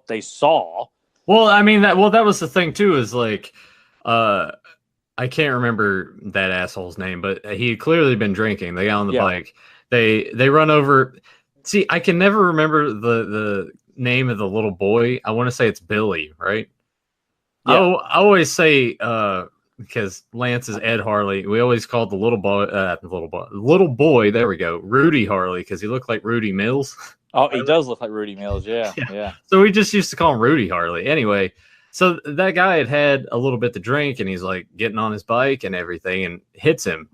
they saw. Well, I mean that was the thing too, is like I can't remember that asshole's name, but he had clearly been drinking. They got on the Yeah. bike. They run over. See, I can never remember the name of the little boy. I want to say it's Billy, right? Yeah. I always say because Lance is Ed Harley. We always called the little boy. There we go, Rudy Harley, because he looked like Rudy Mills. Oh, he does look like Rudy Mills. Yeah, yeah. So we just used to call him Rudy Harley. Anyway, so that guy had a little bit to drink, and he's like getting on his bike and everything, and hits him.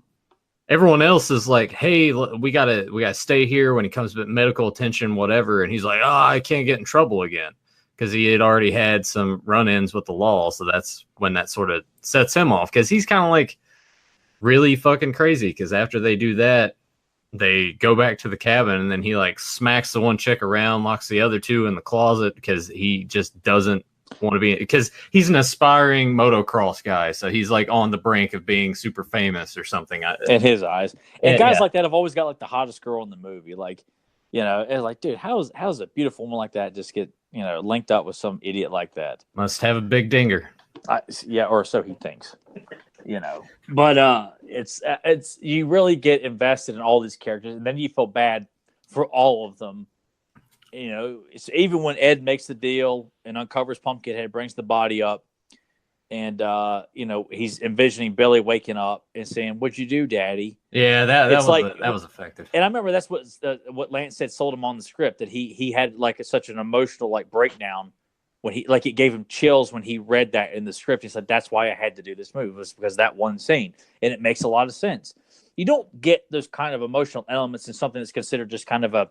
Everyone else is like, "Hey, we gotta stay here when he comes to medical attention, whatever." And he's like, "Oh, I can't get in trouble again," because he had already had some run-ins with the law. So that's when that sort of sets him off, because he's kind of like really fucking crazy. Because after they do that, they go back to the cabin, and then he like smacks the one chick around, locks the other two in the closet because he just doesn't want to be, because he's an aspiring motocross guy, so he's like on the brink of being super famous or something in his eyes. And guys yeah. like that have always got like the hottest girl in the movie. Like, you know, it's like, dude, how's a beautiful woman like that just get, you know, linked up with some idiot like that? Must have a big dinger. Yeah, or so he thinks. You know, but it's you really get invested in all these characters, and then you feel bad for all of them. You know, it's even when Ed makes the deal and uncovers Pumpkinhead, brings the body up, and you know, he's envisioning Billy waking up and saying, "What'd you do, Daddy?" Yeah, that was effective. And I remember that's what Lance said sold him on the script, that he had like such an emotional like breakdown when he, like, it gave him chills when he read that in the script. He said, "That's why I had to do this movie, was because that one scene," and it makes a lot of sense. You don't get those kind of emotional elements in something that's considered just kind of a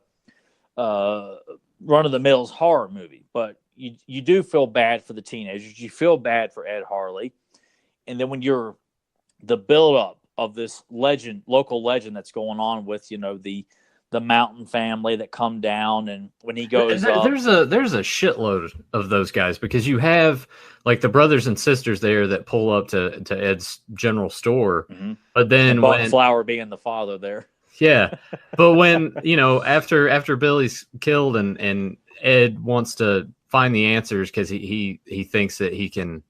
run-of-the-mill horror movie, but you do feel bad for the teenagers. You feel bad for Ed Harley, and then when you're the build-up of this local legend that's going on with, you know, the Mountain family that come down, and when he goes there's a shitload of those guys, because you have like the brothers and sisters there that pull up to Ed's general store, but then when Flower being the father there. Yeah, but when, you know, after Billy's killed and Ed wants to find the answers because he thinks that he can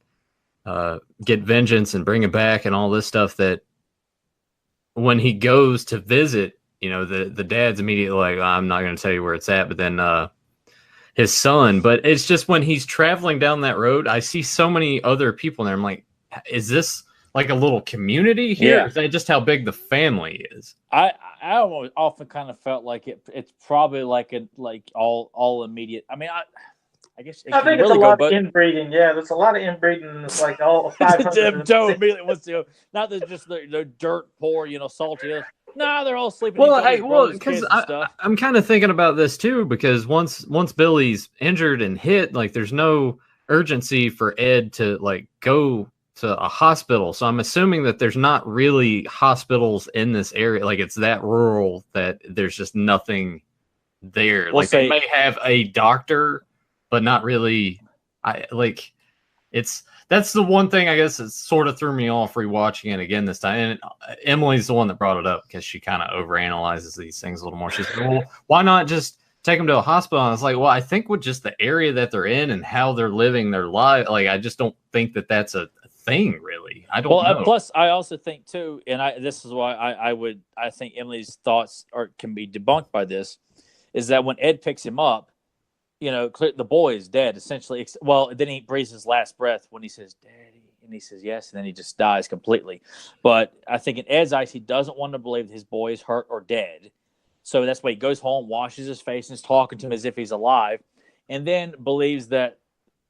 get vengeance and bring it back and all this stuff, that when he goes to visit, you know, the dad's immediately like, "I'm not going to tell you where it's at," but then his son. But it's just when he's traveling down that road, I see so many other people there. I'm like, is this like a little community here? Yeah. Is that just how big the family is? I often kind of felt like it's probably like all immediate. I mean, I guess I think it's a lot of inbreeding. Yeah, there's a lot of inbreeding. It's like all 500. Joe immediately wants to go. Not that just the dirt poor, you know, salty. No, they're all sleeping. Well, because I'm kind of thinking about this too, because once Billy's injured and hit, like, there's no urgency for Ed to like go to a hospital. So I'm assuming that there's not really hospitals in this area. Like, it's that rural that there's just nothing there. Like, they may have a doctor, but not really. That's the one thing I guess it sort of threw me off rewatching it again this time. And Emily's the one that brought it up, because she kind of overanalyzes these things a little more. She's like, "Well, why not just take them to a hospital?" And I was like, well, I think with just the area that they're in and how they're living their life, like, I just don't think that that's a thing, really. I don't know. Plus, I also think too, and this is why I think Emily's thoughts can be debunked by this, is that when Ed picks him up, you know, the boy is dead essentially. Well, then he breathes his last breath when he says, "Daddy," and he says yes, and then he just dies completely. But I think in Ed's eyes, he doesn't want to believe that his boy is hurt or dead. So that's why he goes home, washes his face, and is talking to him as if he's alive, and then believes that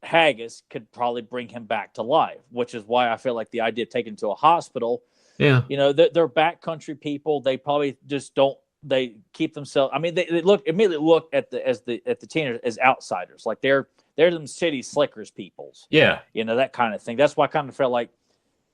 Haggis could probably bring him back to life, which is why I feel like the idea of taking him to a hospital. Yeah, you know, they're backcountry people. They probably just don't. They keep themselves. I mean, they immediately look at the teenagers as outsiders, like they're them city slickers peoples. Yeah, you know, that kind of thing. That's why I kind of felt like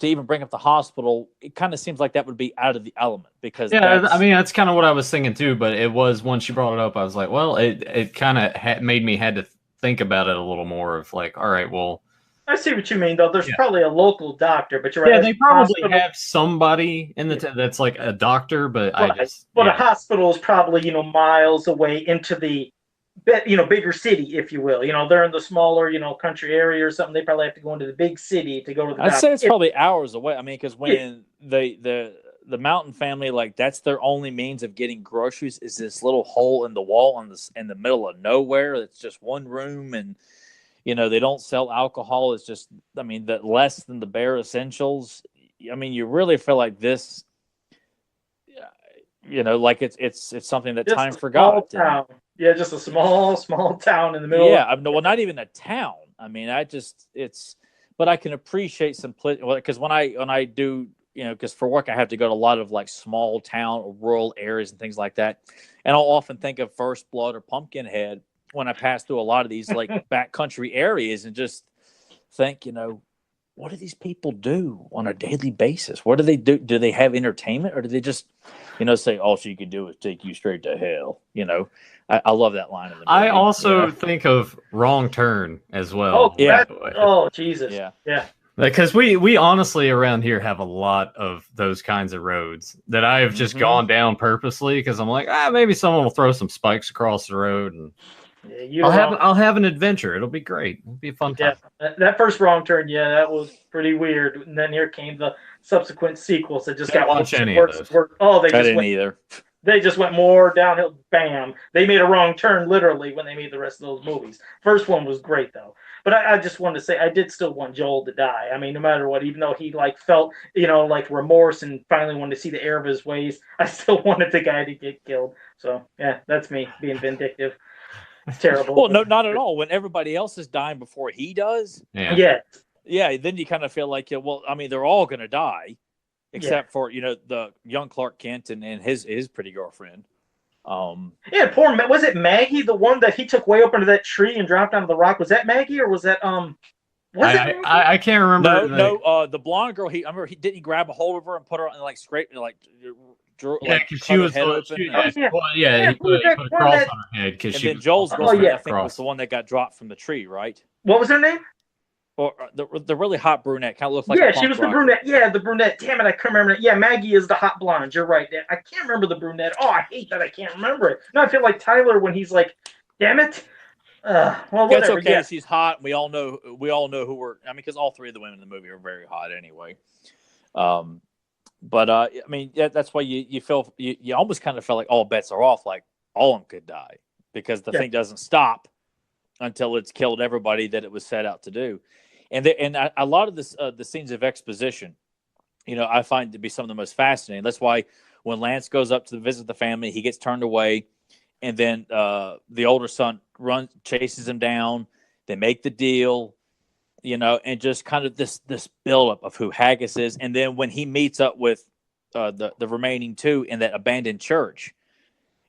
to even bring up the hospital, it kind of seems like that would be out of the element, because I mean, that's kind of what I was thinking too. But it was, once you brought it up, I was like, well, it kind of made me had to think about it a little more. Of like, all right, well, I see what you mean, though. There's probably a local doctor, but you're right. Yeah, they probably have somebody in that's like a doctor, but a hospital is probably, you know, miles away into the bigger city, if you will. They're in the smaller, country area or something. They probably have to go into the big city to go to the I'd say doctor. it's probably hours away. I mean, because when the Mountain family, like, that's their only means of getting groceries is this little hole in the wall in the middle of nowhere. It's just one room, and they don't sell alcohol. It's just, I mean, that less than the bare essentials. I mean, you really feel like this, like it's something that Just time a forgot. small town. Yeah, just a small town in the middle. Yeah, well, not even a town. I mean, but I can appreciate simplicity, because when I do, because for work I have to go to a lot of like small town or rural areas and things like that, and I'll often think of First Blood or Pumpkinhead when I pass through a lot of these like backcountry areas, and just think, what do these people do on a daily basis? What do they do? Do they have entertainment, or do they just, say all she could do is take you straight to hell? I love that line in the movie. I also think of Wrong Turn as well. Oh, yeah. Oh, Jesus. Yeah. Because we honestly around here have a lot of those kinds of roads that I have just gone down purposely because I'm like, maybe someone will throw some spikes across the road and I'll have an adventure. It'll be great. It'll be a fun time. Yeah, that first Wrong Turn, that was pretty weird. And then here came the subsequent sequels that just got worse. Oh, they just went either. They just went more downhill. Bam! They made a wrong turn literally when they made the rest of those movies. First one was great though. But I just wanted to say I did still want Joel to die. I mean, no matter what, even though he felt remorse and finally wanted to see the error of his ways, I still wanted the guy to get killed. So yeah, that's me being vindictive. It's terrible. Well, no, not at all. When everybody else is dying before he does, yeah, then you kind of feel like, well, I mean, they're all going to die, except for the young Clark Kent and his pretty girlfriend. Was it Maggie, the one that he took way up into that tree and dropped onto the rock? Was that Maggie, or was that I can't remember. No, the blonde girl. Didn't he grab a hold of her and put her on scrape because she was he put a cross on her head because then Joel's girlfriend, I think, was the one that got dropped from the tree, right? What was her name? Or the really hot brunette, kind of looks like she was the brunette. Yeah, the brunette. Damn it, I couldn't remember that. Yeah, Maggie is the hot blonde. You're right. I can't remember the brunette. Oh, I hate that I can't remember it. No, I feel like Tyler when he's like, damn it. Well, whatever. It's okay. She's hot. We all know who we're. I mean, because all three of the women in the movie are very hot anyway. But I mean, that's why you feel you almost kind of feel like all bets are off. Like all of them could die because the thing doesn't stop until it's killed everybody that it was set out to do. And a lot of this, the scenes of exposition, I find to be some of the most fascinating. That's why when Lance goes up to visit the family, he gets turned away, and then the older son chases him down. They make the deal, and just kind of this buildup of who Haggis is. And then when he meets up with the remaining two in that abandoned church,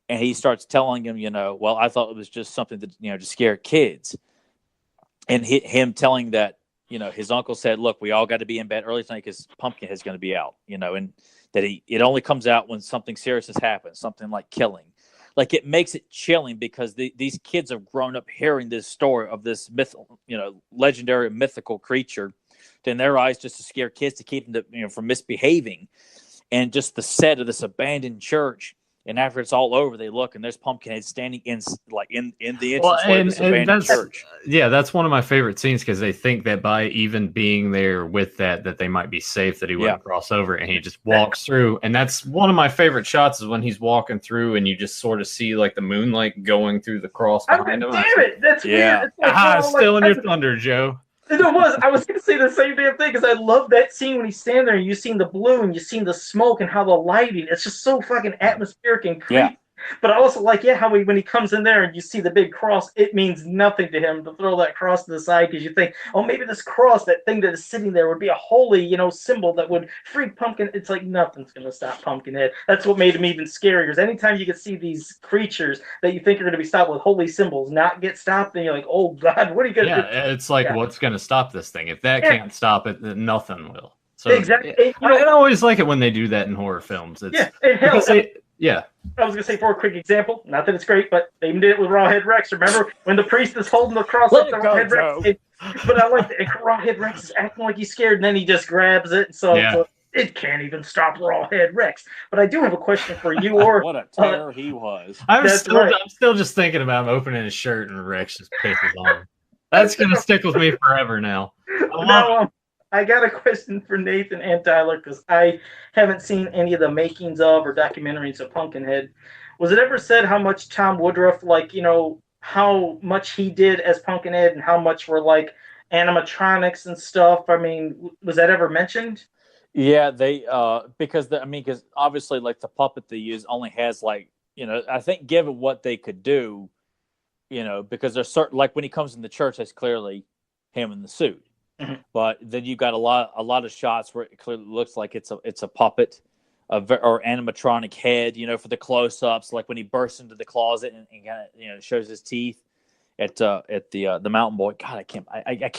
and he starts telling him, well, I thought it was just something that, to scare kids. And him telling that, his uncle said, look, we all got to be in bed early tonight because Pumpkinhead's going to be out, and that it only comes out when something serious has happened, something like killing. Like, it makes it chilling because these kids have grown up hearing this story of this legendary mythical creature, in their eyes, just to scare kids, to keep them from misbehaving. And just the set of this abandoned church. And after it's all over, they look and there's Pumpkinhead standing in the entrance of this abandoned church. Yeah, that's one of my favorite scenes because they think that by even being there with that they might be safe, that he wouldn't cross over, and he just walks through. And that's one of my favorite shots is when he's walking through and you just sort of see like the moonlight going through the cross behind him. Damn it, that's weird. It's still in your thunder, Joe. It was. I was going to say the same damn thing because I love that scene when he's standing there and you've seen the blue and you've seen the smoke and how the lighting. It's just so fucking atmospheric and creepy. Yeah. But I also like, how when he comes in there and you see the big cross, it means nothing to him to throw that cross to the side because you think, oh, maybe this cross, that thing that is sitting there, would be a holy, symbol that would freak Pumpkin. It's like nothing's going to stop Pumpkinhead. That's what made him even scarier. Is anytime you can see these creatures that you think are going to be stopped with holy symbols not get stopped, then you're like, oh God, what are you going to do? Yeah, it's like, what's going to stop this thing? If that can't stop it, then nothing will. So exactly. I always like it when they do that in horror films. It helps. Yeah. I was going to say, for a quick example, not that it's great, but they even did it with Rawhead Rex. Remember when the priest is holding the cross up to Rawhead Rex? But I like that Rawhead Rex is acting like he's scared, and then he just grabs it. So it can't even stop Rawhead Rex. But I do have a question for you. Or what a terror he was. I'm still just thinking about him opening his shirt and Rex just pisses on him. That's gonna stick with me forever now. I got a question for Nathan and Tyler because I haven't seen any of the makings of or documentaries of Pumpkinhead. Was it ever said how much Tom Woodruff, like, how much he did as Pumpkinhead and how much were like animatronics and stuff? I mean, was that ever mentioned? Yeah, they because obviously like the puppet they use only has like, I think given what they could do, because there's certain, like when he comes in the church, that's clearly him in the suit. Mm-hmm. But then you got a lot of shots where it clearly looks like it's a puppet, or animatronic head, for the close-ups, like when he bursts into the closet and kind of shows his teeth at the Mountain Boy. God, I can't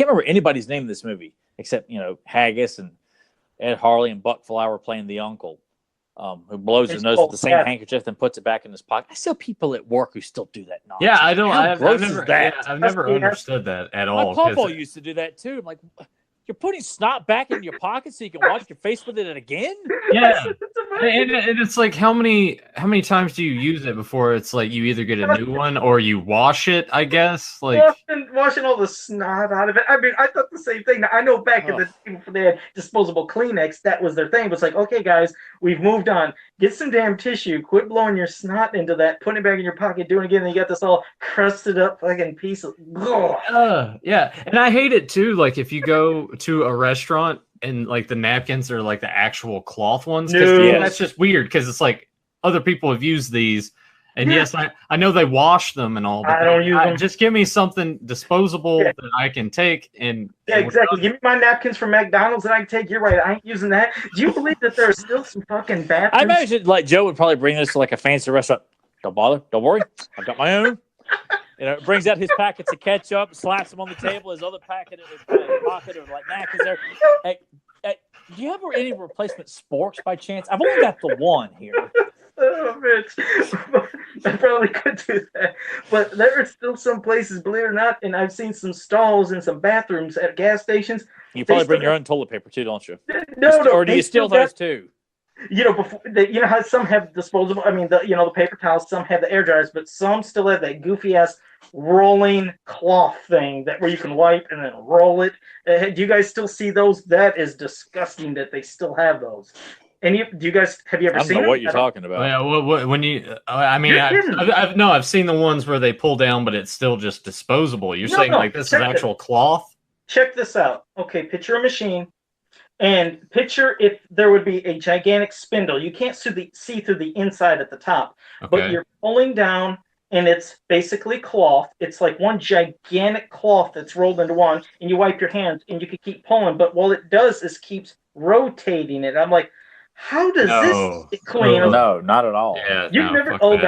remember anybody's name in this movie except Haggis and Ed Harley and Buck Flower playing the uncle, who blows his nose with the same handkerchief and puts it back in his pocket. I see people at work who still do that nonsense. Yeah, I don't. I've never understood that at all. My papa used to do that too. I'm like, you're putting snot back in your pocket so you can wash your face with it again? Yeah, and it's like how many times do you use it before it's like you either get a new one or you wash it? I guess like washing all the snot out of it. I mean, I thought the same thing. I know back in the day before they had disposable Kleenex, that was their thing. It was like, okay, guys, we've moved on. Get some damn tissue. Quit blowing your snot into that. Putting it back in your pocket. Doing it again. And you got this all crusted up fucking piece of. Yeah, and I hate it too. Like if you go to a restaurant and like the napkins are like the actual cloth ones, that's just weird because it's like other people have used these, and yes, I know they wash them and all, but I don't use them. Just give me something disposable that I can take. And exactly. Give me my napkins from McDonald's that I can take. You're right. I ain't using that. Do you believe that there are still some fucking bathrooms? I imagine like Joe would probably bring this to like a fancy restaurant. Don't bother. Don't worry. I've got my own. Brings out his packets of ketchup, slaps them on the table. His other packet in his pocket of like napkins there. Hey, do you have any replacement sporks by chance? I've only got the one here. Oh, bitch. I probably could do that. But there are still some places, believe it or not, and I've seen some stalls and some bathrooms at gas stations. You probably bring your own toilet paper too, don't you? No. Or do you steal those too? Before how some have disposable. I mean, the paper towels. Some have the air dryers, but some still have that goofy ass rolling cloth thing where you can wipe and then roll it. Do you guys still see those? That is disgusting that they still have those. And do you guys have you ever seen? I don't know what you're talking about. Yeah, well, when you, I mean, I've seen the ones where they pull down, but it's still just disposable. You're saying like this is actual cloth? Check this out. Okay, picture a machine. And picture if there would be a gigantic spindle. You can't see through the inside at the top, but you're pulling down, and it's basically cloth. It's like one gigantic cloth that's rolled into one, and you wipe your hands, and you can keep pulling. But what it does is keeps rotating it. I'm like, how does this clean? No, not at all. Yeah, You've never. Oh,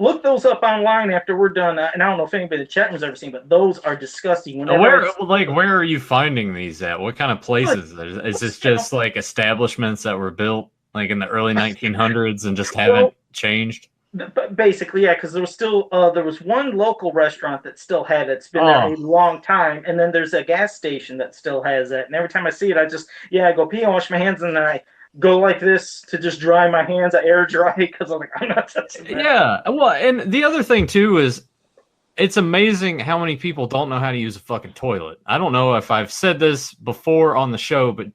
look those up online after we're done. And I don't know if anybody in the chat room's ever seen, but those are disgusting. Where are you finding these at? What kind of places? Is this just like establishments that were built like in the early 1900s and just haven't changed? Basically, yeah, because there was one local restaurant that still had it. It's been there a long time, and then there's a gas station that still has it. And every time I see it, I go pee and wash my hands, and then I go like this to just dry my hands. I air dry because I'm like, I'm not touching that. Yeah, well, and the other thing too is it's amazing how many people don't know how to use a fucking toilet. I don't know if I've said this before on the show, but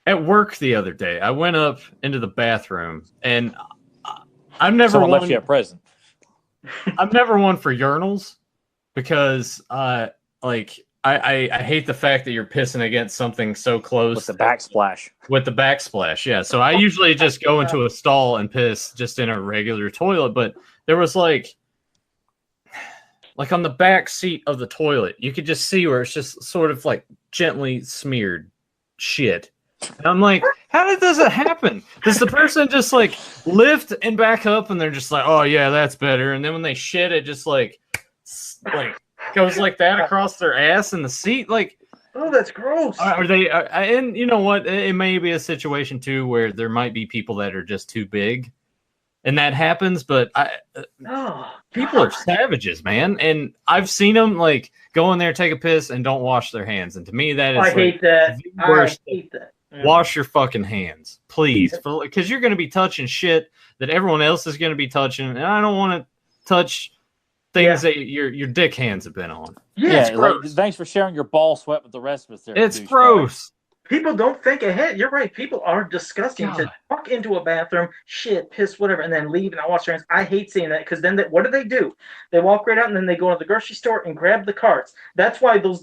at work the other day, I went up into the bathroom and I've never left you a present. I'm never one for urinals because I hate the fact that you're pissing against something so close. With the backsplash. With the backsplash, yeah. So I usually just go into a stall and piss just in a regular toilet. But there was like on the back seat of the toilet, you could just see where it's just sort of like gently smeared shit. And I'm like, how does it happen? Does the person just like lift and back up and they're just like, oh yeah, that's better. And then when they shit, it just like goes like that across their ass in the seat. Like, oh, that's gross. Are they? And you know what? It may be a situation too where there might be people that are just too big, and that happens. But people are savages, man. And I've seen them like go in there, take a piss, and don't wash their hands. And to me, that is I hate that. I hate that. wash your fucking hands, please, because you're going to be touching shit that everyone else is going to be touching, and I don't want to touch things that your dick hands have been on. Yeah, it's gross. Like, thanks for sharing your ball sweat with the rest of us there. It's gross. People don't think ahead. You're right. People are disgusting to walk into a bathroom, shit, piss, whatever, and then leave and not wash their hands. I hate seeing that because then what do? They walk right out and then they go to the grocery store and grab the carts. That's why those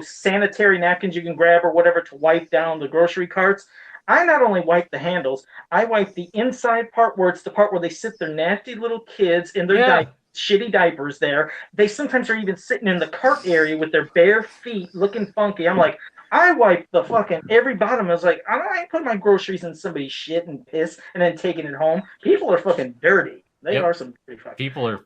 sanitary napkins you can grab or whatever to wipe down the grocery carts. I not only wipe the handles, I wipe the inside part where it's the part where they sit their nasty little kids in their shitty diapers there. They sometimes are even sitting in the cart area with their bare feet looking funky. I'm like, I wipe the fucking every bottom. I was like, I ain't putting my groceries in somebody's shit and piss and then taking it home. People are fucking dirty. They are some pretty fucking. People are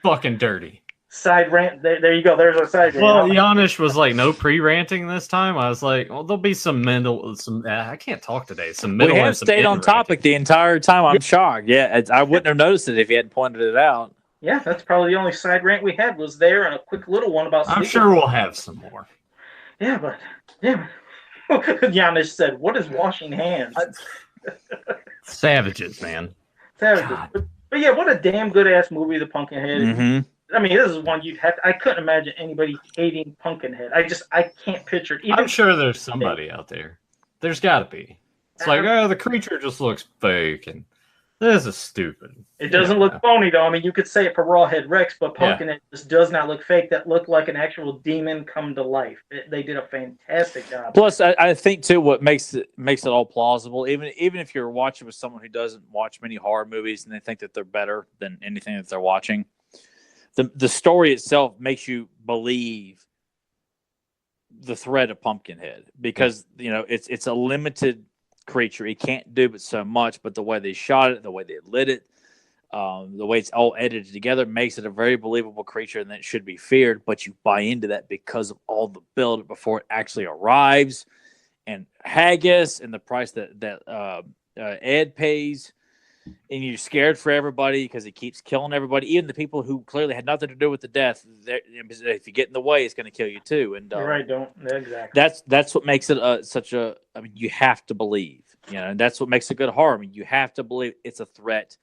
fucking dirty. Side rant. There you go. There's our side rant. Well, Janish was like, no pre-ranting this time. I was like, well, there'll be some I can't talk today. Some middle. We have stayed on topic the entire time. I'm shocked. Yeah, I wouldn't have noticed it if you hadn't pointed it out. Yeah, that's probably the only side rant we had was there, and a quick little one about. I'm sure we'll have some more. Yeah, but Janish said, "What is washing hands?" Savages, man. Savages. But yeah, what a damn good ass movie, The Pumpkinhead. Mm-hmm. I mean, this is one you'd have. I couldn't imagine anybody hating Pumpkinhead. I can't picture it. I'm sure there's somebody out there. There's got to be. It's like, the creature just looks fake, and this is stupid. It doesn't look phony, though. I mean, you could say it for Rawhead Rex, but Pumpkinhead just does not look fake. That looked like an actual demon come to life. They did a fantastic job. Plus, I think, too, what makes it all plausible, even if you're watching with someone who doesn't watch many horror movies and they think that they're better than anything that they're watching, the story itself makes you believe the threat of Pumpkinhead because, it's a limited creature. He can't do but so much, but the way they shot it, the way they lit it, the way it's all edited together makes it a very believable creature and that it should be feared, but you buy into that because of all the build before it actually arrives and haggis and the price that Ed pays, and you're scared for everybody because he keeps killing everybody, even the people who clearly had nothing to do with the death. If you get in the way, it's going to kill you too. And you're right, exactly. That's what makes it such a. I mean, you have to believe, and that's what makes it good horror. I mean, you have to believe it's a threat.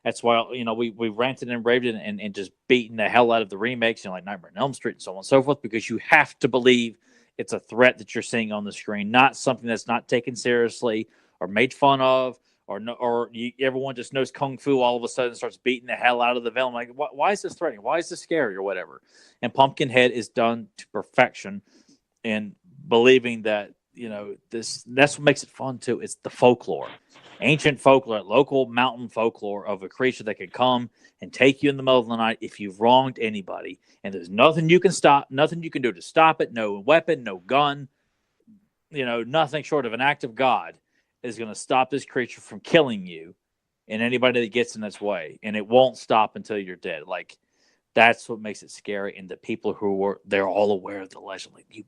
That's why we ranted and raved and just beaten the hell out of the remakes, like Nightmare on Elm Street and so on and so forth, because you have to believe it's a threat that you're seeing on the screen, not something that's not taken seriously or made fun of. Everyone just knows kung fu all of a sudden starts beating the hell out of the villain. Like, why is this threatening? Why is this scary or whatever? And Pumpkinhead is done to perfection, and believing that that's what makes it fun too. It's the folklore, ancient folklore, local mountain folklore of a creature that can come and take you in the middle of the night if you've wronged anybody, and there's nothing you can stop, nothing you can do to stop it. No weapon, no gun, nothing short of an act of God is going to stop this creature from killing you and anybody that gets in its way. And it won't stop until you're dead. Like, that's what makes it scary. And the people they're all aware of the legend. Like,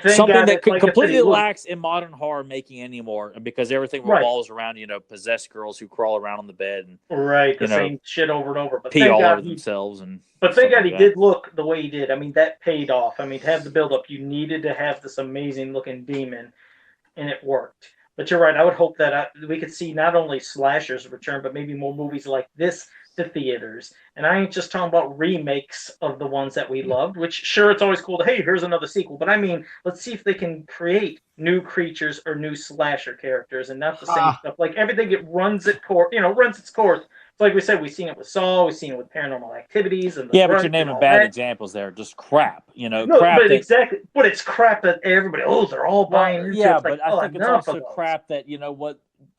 something that completely lacks in modern horror making anymore, because everything revolves around, possessed girls who crawl around on the bed and the same shit over and over. But pee all over themselves. But thank God he did look the way he did. I mean, that paid off. I mean, to have the build up, you needed to have this amazing looking demon. And it worked. But you're right. I would hope that we could see not only slashers return, but maybe more movies like this to theaters. And I ain't just talking about remakes of the ones that we loved, which, sure, it's always cool to, hey, here's another sequel. But I mean, let's see if they can create new creatures or new slasher characters and not the same stuff. Like, everything, it runs its course. Like we said, we've seen it with Saw, we've seen it with Paranormal Activities, and but you're naming bad examples there. Just crap, No, but exactly. But it's crap that everybody. They're all buying into. Yeah, but I think it's also crap that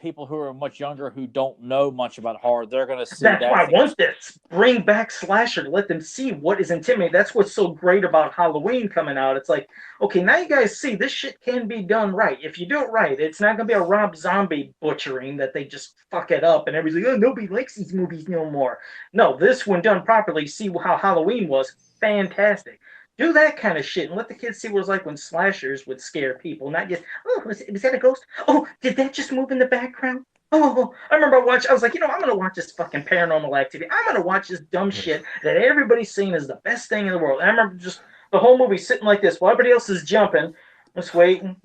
people who are much younger who don't know much about horror, they're going to see that. That's why I want this. Bring back slasher to let them see what is intimidating. That's what's so great about Halloween coming out. It's like, okay, now you guys see this shit can be done right. If you do it right, it's not going to be a Rob Zombie butchering that they just fuck it up and everybody's like, nobody likes these movies no more. No, this one done properly, see how Halloween was, fantastic. Do that kind of shit and let the kids see what it was like when slashers would scare people, not just, was that a ghost? Oh, did that just move in the background? Oh, I remember I was like, I'm going to watch this fucking Paranormal Activity. I'm going to watch this dumb shit that everybody's saying is the best thing in the world. And I remember just the whole movie sitting like this while everybody else is jumping. Just waiting.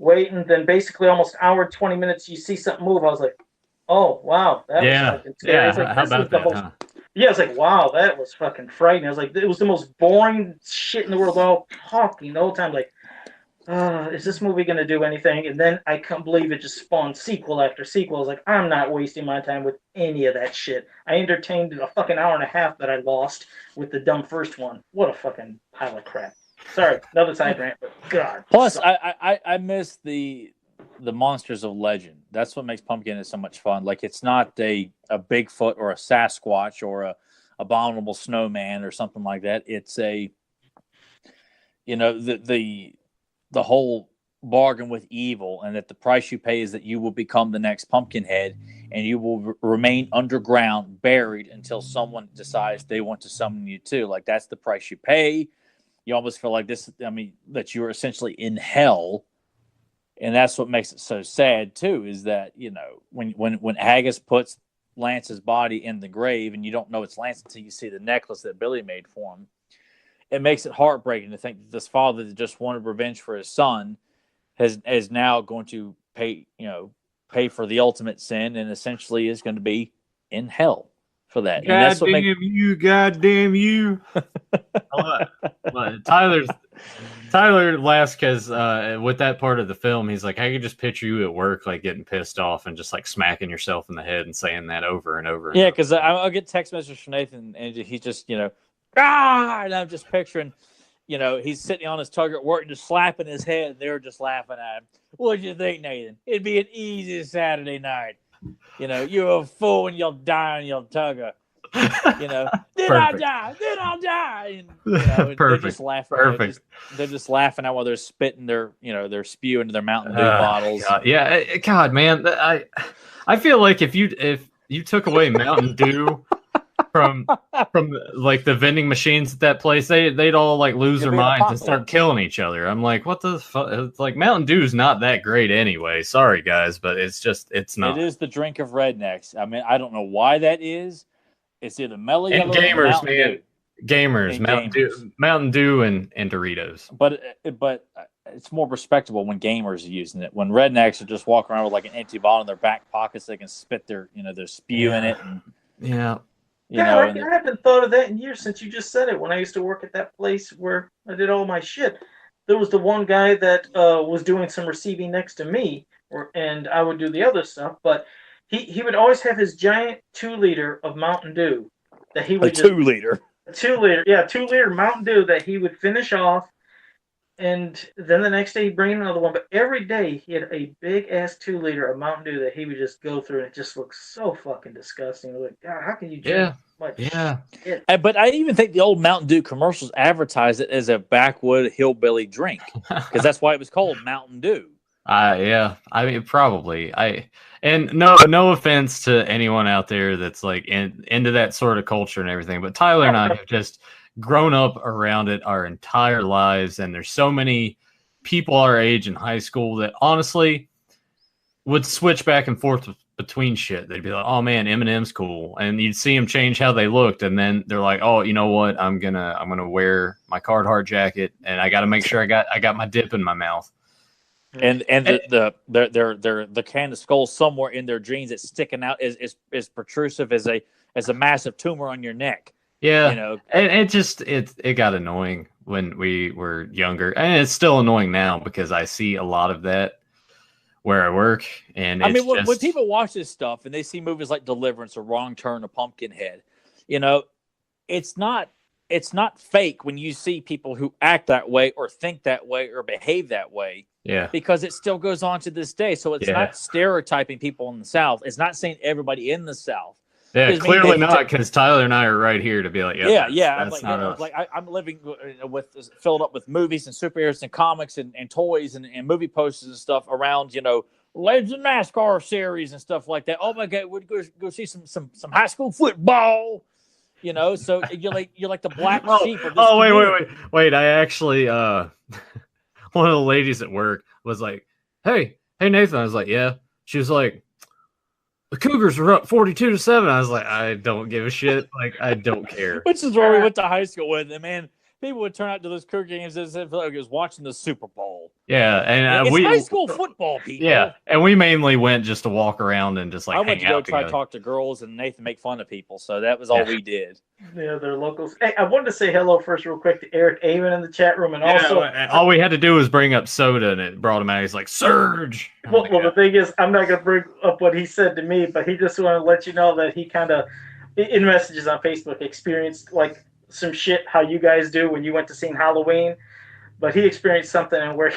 Then basically almost an hour, 20 minutes, you see something move. I was like, oh, wow, that was fucking scary. Yeah, It's like, how about that, huh? Yeah, I was like, wow, that was fucking frightening. I was like, it was the most boring shit in the world. All talking the whole time. Like, is this movie going to do anything? And then I can't believe it just spawned sequel after sequel. I was like, I'm not wasting my time with any of that shit. I entertained a fucking hour and a half that I lost with the dumb first one. What a fucking pile of crap. Sorry, another side rant, but God. Plus, I miss the monsters of legend. That's what makes Pumpkinhead so much fun. Like, it's not a Bigfoot or a Sasquatch or a abominable snowman or something like that. It's a, the whole bargain with evil, and that the price you pay is that you will become the next Pumpkinhead, and you will remain underground, buried, until someone decides they want to summon you too. Like, that's the price you pay. You almost feel like this. I mean, that you're essentially in hell, and that's what makes it so sad too. Is that when Haggis puts Lance's body in the grave, and you don't know it's Lance until you see the necklace that Billy made for him. It makes it heartbreaking to think that this father that just wanted revenge for his son is now going to pay for the ultimate sin, and essentially is going to be in hell for that. And that's what goddamn you. Tyler laughs because with that part of the film, he's like, I can just picture you at work, like getting pissed off and just like smacking yourself in the head and saying that over and over. Yeah, because I'll get text messages from Nathan, and he's just and I'm just picturing, he's sitting on his tugger at work and just slapping his head, and they're just laughing at him. What'd you think, Nathan? It'd be an easy Saturday night. You're a fool and you'll die on your tugger. Then I'll die. And, they're just laughing. Perfect. They're just laughing at while they're spitting their spew into their Mountain Dew bottles. God, yeah, God, man, I feel like if you took away Mountain Dew from like the vending machines at that place, they'd all like lose their minds and start killing each other. I'm like, what the fuck? It's like Mountain Dew's not that great anyway. Sorry guys, but it's not. It is the drink of rednecks. I mean, I don't know why that is. It's either Mellow and Yellow gamers, or man. Gamers, Mountain Dew and Doritos. But it's more respectable when gamers are using it. When rednecks are just walking around with like an empty bottle in their back pockets, they can spit their their spew in it. And, I haven't thought of that in years since you just said it. When I used to work at that place where I did all my shit, there was the one guy that was doing some receiving next to me, and I would do the other stuff, but he would always have his giant 2-liter of Mountain Dew that he would 2-liter. 2-liter Mountain Dew that he would finish off, and then the next day he'd bring in another one. But every day he had a big ass 2-liter of Mountain Dew that he would just go through, and it just looks so fucking disgusting. Like, God, how can you drink much shit? But I even think the old Mountain Dew commercials advertised it as a backwood hillbilly drink because that's why it was called Mountain Dew. Yeah, I mean, probably. And no offense to anyone out there that's like into that sort of culture and everything, but Tyler and I have just grown up around it our entire lives, and there's so many people our age in high school that honestly would switch back and forth between shit. They'd be like, "Oh man, Eminem's cool," and you'd see them change how they looked, and then they're like, "Oh, you know what? I'm gonna wear my Carhartt jacket, and I got to make sure I got my dip in my mouth." And the can of skull somewhere in their jeans that's sticking out is protrusive as a massive tumor on your neck. Yeah, and it got annoying when we were younger, and it's still annoying now because I see a lot of that where I work. And I mean, when people watch this stuff and they see movies like Deliverance or Wrong Turn or Pumpkinhead, it's not fake when you see people who act that way or think that way or behave that way. Yeah. Because it still goes on to this day. So it's not stereotyping people in the South. It's not saying everybody in the South. Yeah, clearly not, because Tyler and I are right here to be like, that's not us. Like I'm living filled up with movies and superheroes and comics and toys and movie posters and stuff around, Legends of NASCAR series and stuff like that. Oh my God, we'd go see some high school football. So you're like the black sheep of this community. Wait! I actually one of the ladies at work was like, "Hey, Nathan." I was like, "Yeah." She was like, "The Cougars are up 42-7." I was like, "I don't give a shit. Like, I don't care." Which is where we went to high school with, and man, people would turn out to those Cougar games as if like it was watching the Super Bowl. Yeah, and it's high school football, people. Yeah, and we mainly went just to walk around and just like I went hang to go out try to together. talk to girls and Nathan make fun of people, so that was all we did. Yeah, they're locals. Hey, I wanted to say hello first real quick to Eric Avon in the chat room, and also all we had to do was bring up soda, and it brought him out. He's like, Surge! Well, the thing is, I'm not going to bring up what he said to me, but he just wanted to let you know that he kind of, in messages on Facebook, experienced like some shit how you guys do when you went to see Halloween, but he experienced something where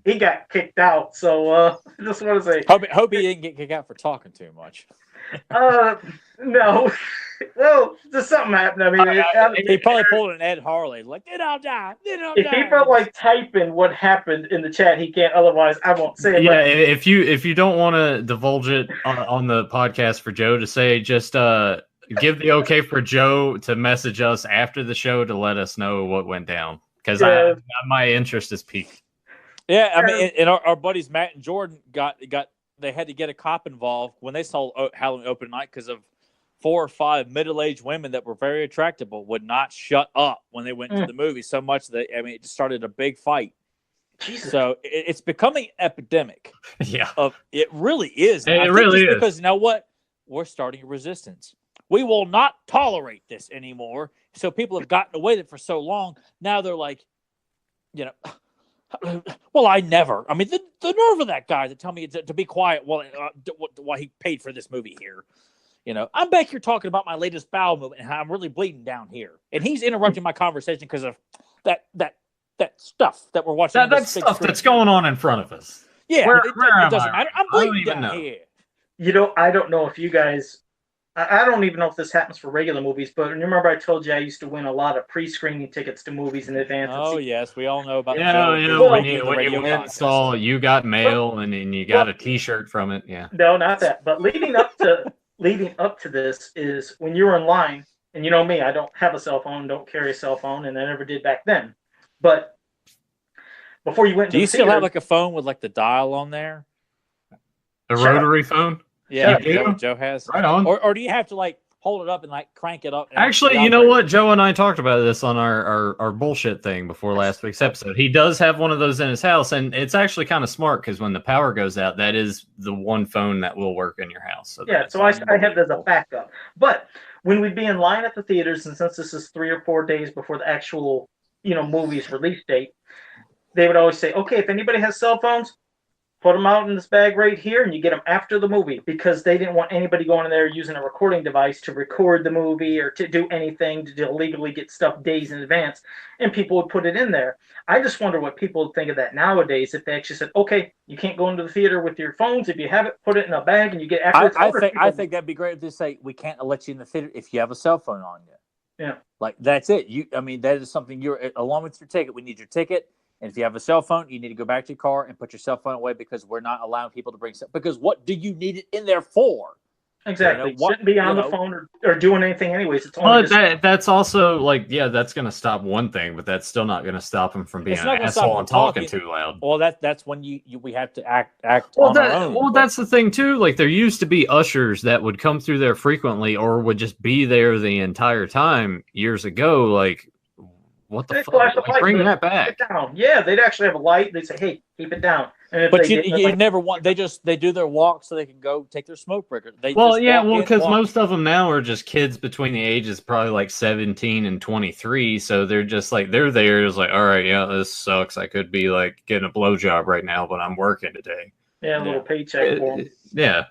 he got kicked out. So I just want to say, hope he didn't get kicked out for talking too much. No. Well, just something happened. I mean, he probably pulled an Ed Harley, like, they don't die. If he felt like typing what happened in the chat, he can't. Otherwise, I won't say it. Yeah, if you don't want to divulge it on the podcast for Joe to say, just give the okay for Joe to message us after the show to let us know what went down, because my interest is piqued. Yeah, I mean, and our buddies Matt and Jordan they had to get a cop involved when they saw Halloween open night because of 4 or 5 middle-aged women that were very attractive but would not shut up when they went to the movie so much that it just started a big fight. Jesus. So it's becoming epidemic. Yeah, it really is. It really is, because you know what? We're starting a resistance. We will not tolerate this anymore. So people have gotten away with it for so long. Now they're like, well, I never. I mean, the nerve of that guy to tell me to be quiet while he paid for this movie here. I'm back here talking about my latest bowel movement and how I'm really bleeding down here, and he's interrupting my conversation because of that stuff that we're watching. That stuff that's going on in front of us. Yeah, it doesn't matter. I'm bleeding down here. I don't know if you guys. I don't even know if this happens for regular movies, but remember I told you I used to win a lot of pre-screening tickets to movies in advance. Oh, yes. We all know about when you win Saul, you got mail and you got a T-shirt from it. Yeah. No, not that. But leading up to this is when you're in line, and you know me, I don't have a cell phone, don't carry a cell phone, and I never did back then. But before you went to the theater... Do you still have like a phone with like the dial on there? A rotary phone? Yeah, what Joe has. Right on. Or do you have to like hold it up and like crank it up? Actually, you know what? Joe and I talked about this on our bullshit thing before last week's episode. He does have one of those in his house, and it's actually kind of smart because when the power goes out, that is the one phone that will work in your house. So so I have that as a backup. But when we'd be in line at the theaters, and since this is 3 or 4 days before the actual movie's release date, they would always say, okay, if anybody has cell phones, put them out in this bag right here, and you get them after the movie, because they didn't want anybody going in there using a recording device to record the movie or to do anything to illegally get stuff days in advance, and people would put it in there. I just wonder what people would think of that nowadays if they actually said, okay, you can't go into the theater with your phones. If you have it, put it in a bag, and you get after I think that'd be great if they say, we can't let you in the theater if you have a cell phone on you. Yeah. Like, that's it. That is something along with your ticket, we need your ticket. And if you have a cell phone, you need to go back to your car and put your cell phone away, because we're not allowing people to bring stuff. Because what do you need it in there for? Exactly. Shouldn't be on the phone or doing anything anyways. It's only that's also like, that's going to stop one thing, but that's still not going to stop him from being an asshole and talking too loud. Well, that's when we have to act on our own. Well, that's the thing too. Like, there used to be ushers that would come through there frequently or would just be there the entire time years ago. Like, what the fuck? Like, bring that back. Yeah, they'd actually have a light. They'd say, hey, keep it down. But you never want. They do their walk so they can go take their smoke breaker. Because most of them now are just kids between the ages probably like 17 and 23. So they're just like, they're there. It's like, all right, this sucks. I could be like getting a blowjob right now, but I'm working today. Yeah, a little paycheck for them. Yeah,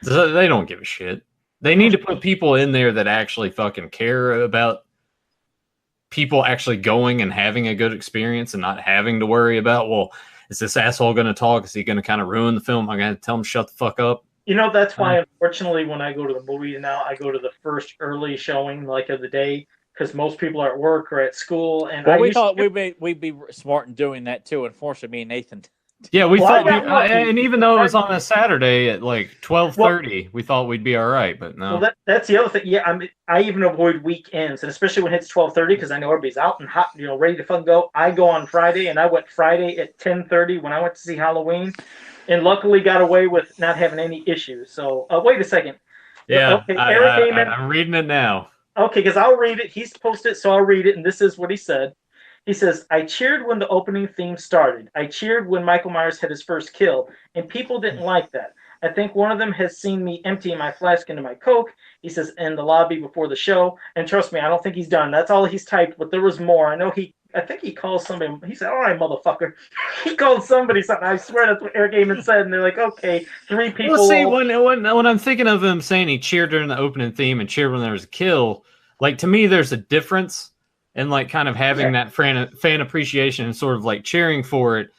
so they don't give a shit. They need to put people in there that actually fucking care about people actually going and having a good experience and not having to worry about, well, is this asshole going to talk? Is he going to kind of ruin the film? I'm going to tell him shut the fuck up. That's why, unfortunately, when I go to the movies now, I go to the first early showing of the day, because most people are at work or at school. And we thought we'd be smart in doing that too. Unfortunately, me and Nathan. Yeah, we thought, and even though it was on a Saturday at like 12:30, we thought we'd be all right, but no. Well, that's the other thing. Yeah, I even avoid weekends, and especially when it's 12:30, because I know everybody's out and hot, ready to fucking go. I go on Friday, and I went Friday at 10:30 when I went to see Halloween, and luckily got away with not having any issues. So, wait a second. Yeah, okay, I'm reading it now. Okay, because I'll read it. He's posted it, so I'll read it, and this is what he said. He says, I cheered when the opening theme started. I cheered when Michael Myers had his first kill, and people didn't like that. I think one of them has seen me emptying my flask into my Coke. He says, in the lobby before the show. And trust me, I don't think he's done. That's all he's typed, but there was more. I think he calls somebody, he said, all right, motherfucker. He called somebody something. I swear that's what Eric Gaiman said. And they're like, okay, 3 people. Well, see, when I'm thinking of him saying he cheered during the opening theme and cheered when there was a kill, like, to me, there's a difference in, like, kind of having that fan appreciation and sort of, like, cheering for it,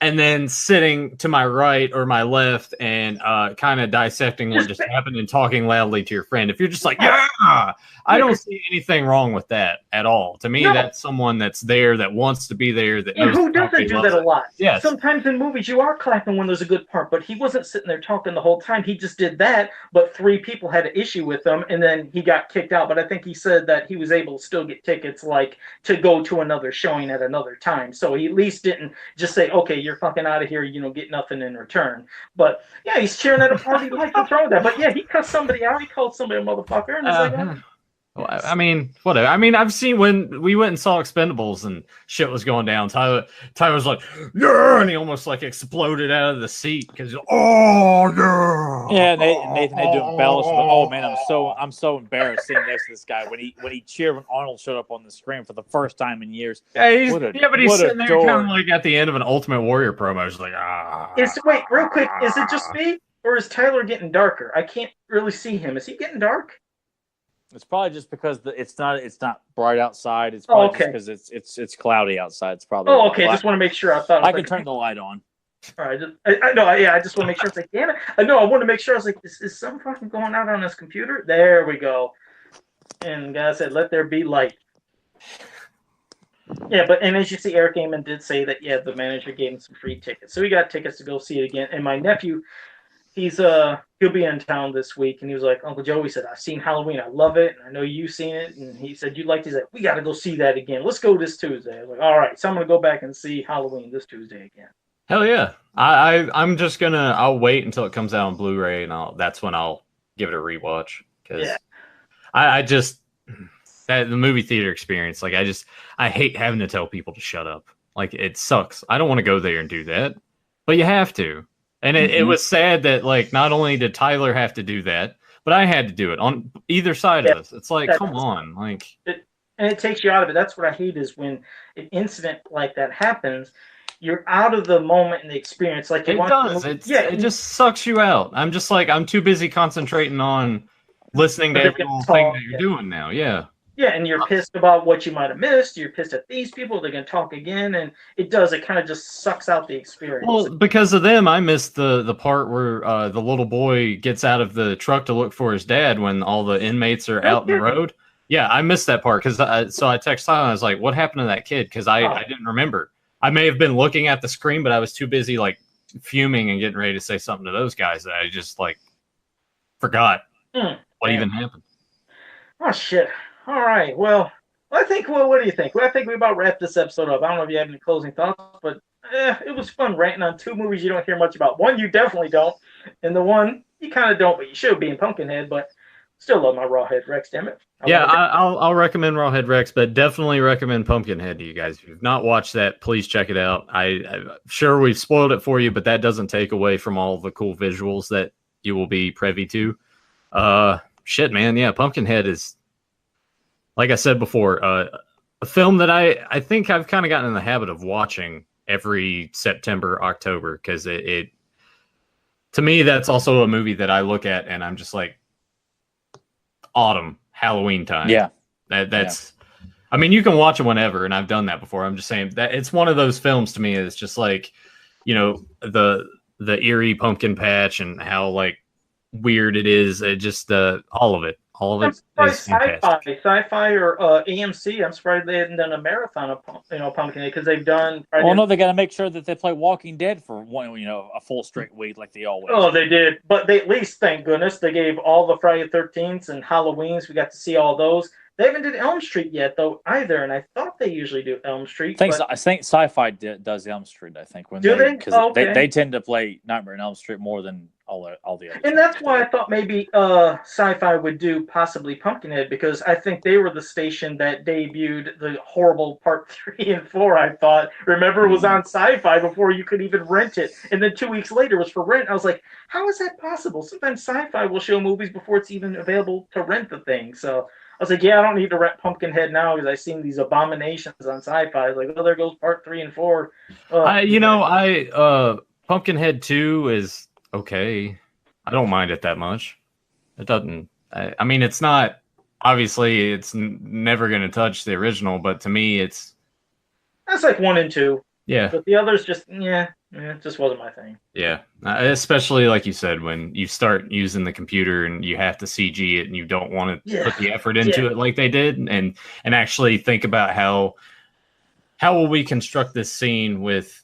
and then sitting to my right or my left and kind of dissecting what just happened and talking loudly to your friend. If you're just like, yeah, I don't see anything wrong with that at all. To me, that's someone that's there, that wants to be there. And who doesn't do that a lot? Yes. Sometimes in movies, you are clapping when there's a good part, but he wasn't sitting there talking the whole time. He just did that, but 3 people had an issue with him, and then he got kicked out. But I think he said that he was able to still get tickets, like, to go to another showing at another time. So he at least didn't just say, okay, you're fucking out of here, get nothing in return. But yeah, he's cheering at a party like to throw that. But yeah, he cussed somebody out. He called somebody a motherfucker, and it's like, well, I mean, whatever. I mean, I've seen when we went and saw Expendables and shit was going down. Tyler was like, yeah, and he almost like exploded out of the seat because, oh yeah. Yeah, Nathan had to embellish, but oh man, I'm so embarrassed sitting next to this guy when he cheered when Arnold showed up on the screen for the first time in years. Yeah, but he's sitting there kind of like at the end of an Ultimate Warrior promo. He's like, Wait, real quick, is it just me or is Tyler getting darker? I can't really see him. Is he getting dark? It's probably just because it's not bright outside. It's probably just because it's cloudy outside. It's probably. Oh, okay. Just want to make sure. I can turn the light on. All right. I know. Yeah, I just want to make sure. It's like, damn it. I know. I want to make sure. I was like, is something fucking going out on this computer? There we go. And guy said, "Let there be light." Yeah, and as you see, Eric Gaiman did say that. Yeah, the manager gave him some free tickets, so we got tickets to go see it again. And my nephew, he'll be in town this week, and he was like, Uncle Joe, he said, I've seen Halloween, I love it, and I know you've seen it, and he said you liked it. He's like, we got to go see that again. Let's go this Tuesday. I was like, all right, so I'm gonna go back and see Halloween this Tuesday again. Hell yeah. I'm just I'll wait until it comes out on Blu-ray, and that's when I'll give it a rewatch, because I just the movie theater experience, like, I hate having to tell people to shut up. Like, it sucks. I don't want to go there and do that, but you have to. And it was sad that, like, not only did Tyler have to do that, but I had to do it on either side of us. It's like, come on. Like, and it takes you out of it. That's what I hate, is when an incident like that happens, you're out of the moment and the experience. Like, it does. It just sucks you out. I'm just like, I'm too busy concentrating on listening to every little thing that you're doing now. Yeah. Yeah, and you're pissed about what you might have missed. You're pissed at these people. They're going to talk again, and it kind of just sucks out the experience. Well, because of them, I missed the part where the little boy gets out of the truck to look for his dad when all the inmates are out in the road. Yeah, I missed that part, because so I texted Tyler, and I was like, what happened to that kid? Because I didn't remember. I may have been looking at the screen, but I was too busy, like, fuming and getting ready to say something to those guys that I just, like, forgot what even happened. Oh, shit. All right. Well, what do you think? Well, I think we about wrapped this episode up. I don't know if you have any closing thoughts, but it was fun ranting on 2 movies you don't hear much about. One you definitely don't, and the one you kind of don't, but you should be in Pumpkinhead. But still love my Rawhead Rex, damn it. I'll recommend Rawhead Rex, but definitely recommend Pumpkinhead to you guys. If you've not watched that, please check it out. I'm sure we've spoiled it for you, but that doesn't take away from all the cool visuals that you will be privy to. Shit, man. Yeah, Pumpkinhead is, like I said before, a film that I think I've kind of gotten in the habit of watching every September, October, because it to me, that's also a movie that I look at and I'm just like, autumn, Halloween time. Yeah. That's I mean, you can watch it whenever, and I've done that before. I'm just saying that it's one of those films to me. It's just like, the eerie pumpkin patch and how, like, weird it is. It just all of it. All of it is fantastic. Sci-fi or AMC. I'm surprised they hadn't done a marathon of Pumpkinhead, because they've done. Well, no, they got to make sure that they play Walking Dead for a full straight week like they always. Oh, they did, but they at least, thank goodness, they gave all the Friday the 13th and Halloweens. We got to see all those. They haven't did Elm Street yet though either, and I thought they usually do Elm Street. I think Sci-Fi does Elm Street. I think do they? Because they tend to play Nightmare on Elm Street more than all the other. And that's why I thought maybe Sci-Fi would do possibly Pumpkinhead, because I think they were the station that debuted the horrible part 3 and 4. I thought, remember, it was on Sci-Fi before you could even rent it, and then 2 weeks later it was for rent. I was like, how is that possible? Sometimes Sci-Fi will show movies before it's even available to rent the thing. So I was like, yeah, I don't need to rent Pumpkinhead now because I've seen these abominations on Sci-Fi. I was like, oh, there goes part 3 and 4. Pumpkinhead 2 is okay. I don't mind it that much. It doesn't. I mean, it's not. Obviously, it's never going to touch the original, but to me, that's like 1 and 2. Yeah. But the others just, it just wasn't my thing. Yeah. Especially, like you said, when you start using the computer and you have to CG it and you don't want to put the effort into it like they did, and actually think about how will we construct this scene with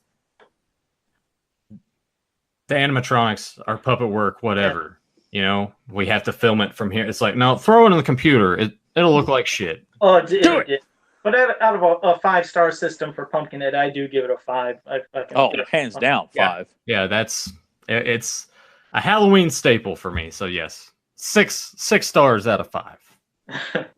the animatronics, our puppet work, whatever. You know, we have to film it from here. It's like, no, throw it on the computer. It'll look like shit. Oh, do it. But out of a 5-star system for Pumpkinhead, I do give it a 5. Hands down, 5. Yeah, it's a Halloween staple for me. So yes, 6 stars out of 5.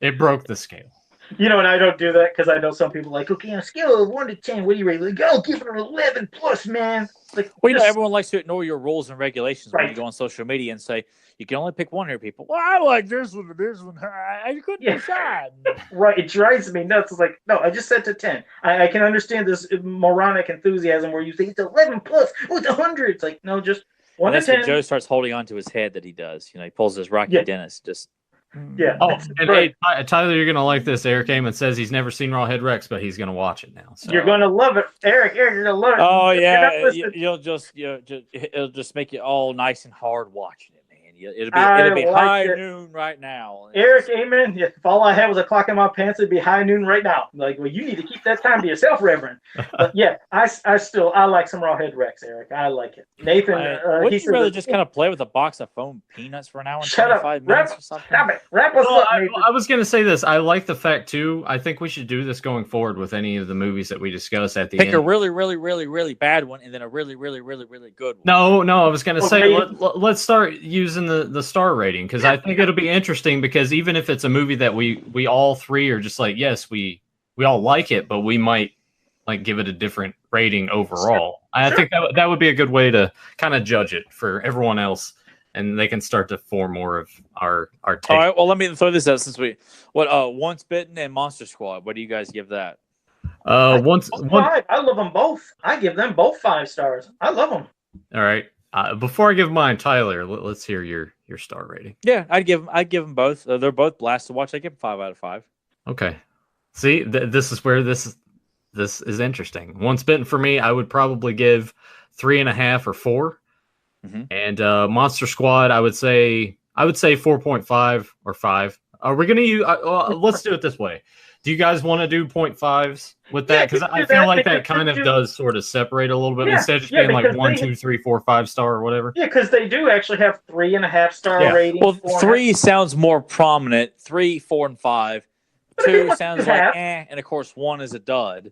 It broke the scale. You know, and I don't do that because I know some people are like, okay, on a scale of 1 to 10, what do you rate? Like, I'll give it an 11 plus, man. Like, well, you know, everyone likes to ignore your rules and regulations when you go on social media and say, you can only pick one here, people. Well, I like this one and this one. I couldn't decide. Right. It drives me nuts. It's like, no, I just said to 10. I can understand this moronic enthusiasm where you say it's 11 plus with 100. It's like, no, just 1 to 10. That's when Joe starts holding on to his head that he does. You know, he pulls his Rocky Dennis. Just. Yeah. Oh, and hey, Tyler, you're gonna like this. Eric Amon says he's never seen Rawhead Rex, but he's gonna watch it now. So. You're gonna love it, Eric. You're gonna love it. Oh yeah, it'll just make you all nice and hard watching it, man. It'll be high noon right now. Eric Amon, if all I had was a clock in my pants, it'd be high noon right now. Like, well, you need to keep that time to yourself, Reverend. But yeah, I like some Rawhead Rex, Eric. I like it. Nathan, wouldn't you rather just kind of play with a box of foam peanuts for an hour and 25 minutes or something? Stop it. Wrap us up, Nathan. I was going to say this. I like the fact, too. I think we should do this going forward with any of the movies that we discuss at the end. Pick a really, really, really, really bad one and then a really, really, really, really good one. No, I was going to say let's start using the star rating, because I think it'll be interesting, because even if it's a movie that we all three are just like, yes, we all like it, but we might like give it a different rating overall. I think that would be a good way to kind of judge it for everyone else, and they can start to form more of our take. All right, well, let me throw this out since Once Bitten and Monster Squad. What do you guys give that? Once 5. I love them both. I give them both 5 stars. I love them. All right. Before I give mine, Tyler, let's hear your star rating. Yeah, I'd give them both. They're both blasts to watch. I give them 5 out of 5. Okay. See, this is where this is interesting. Once Bitten for me, I would probably give 3.5 or 4. Mm-hmm. And Monster Squad, I would say 4.5 or 5. Are we gonna use? Let's do it this way. Do you guys want to do 0.5s with that? Because I feel like that kind of does sort of separate a little bit instead of just being like 1, 2, 3, 4, 5 star or whatever. Yeah, because they do actually have 3.5 star ratings. Well, 3 sounds more prominent. 3, 4, and 5. 2 sounds like and of course 1 is a dud.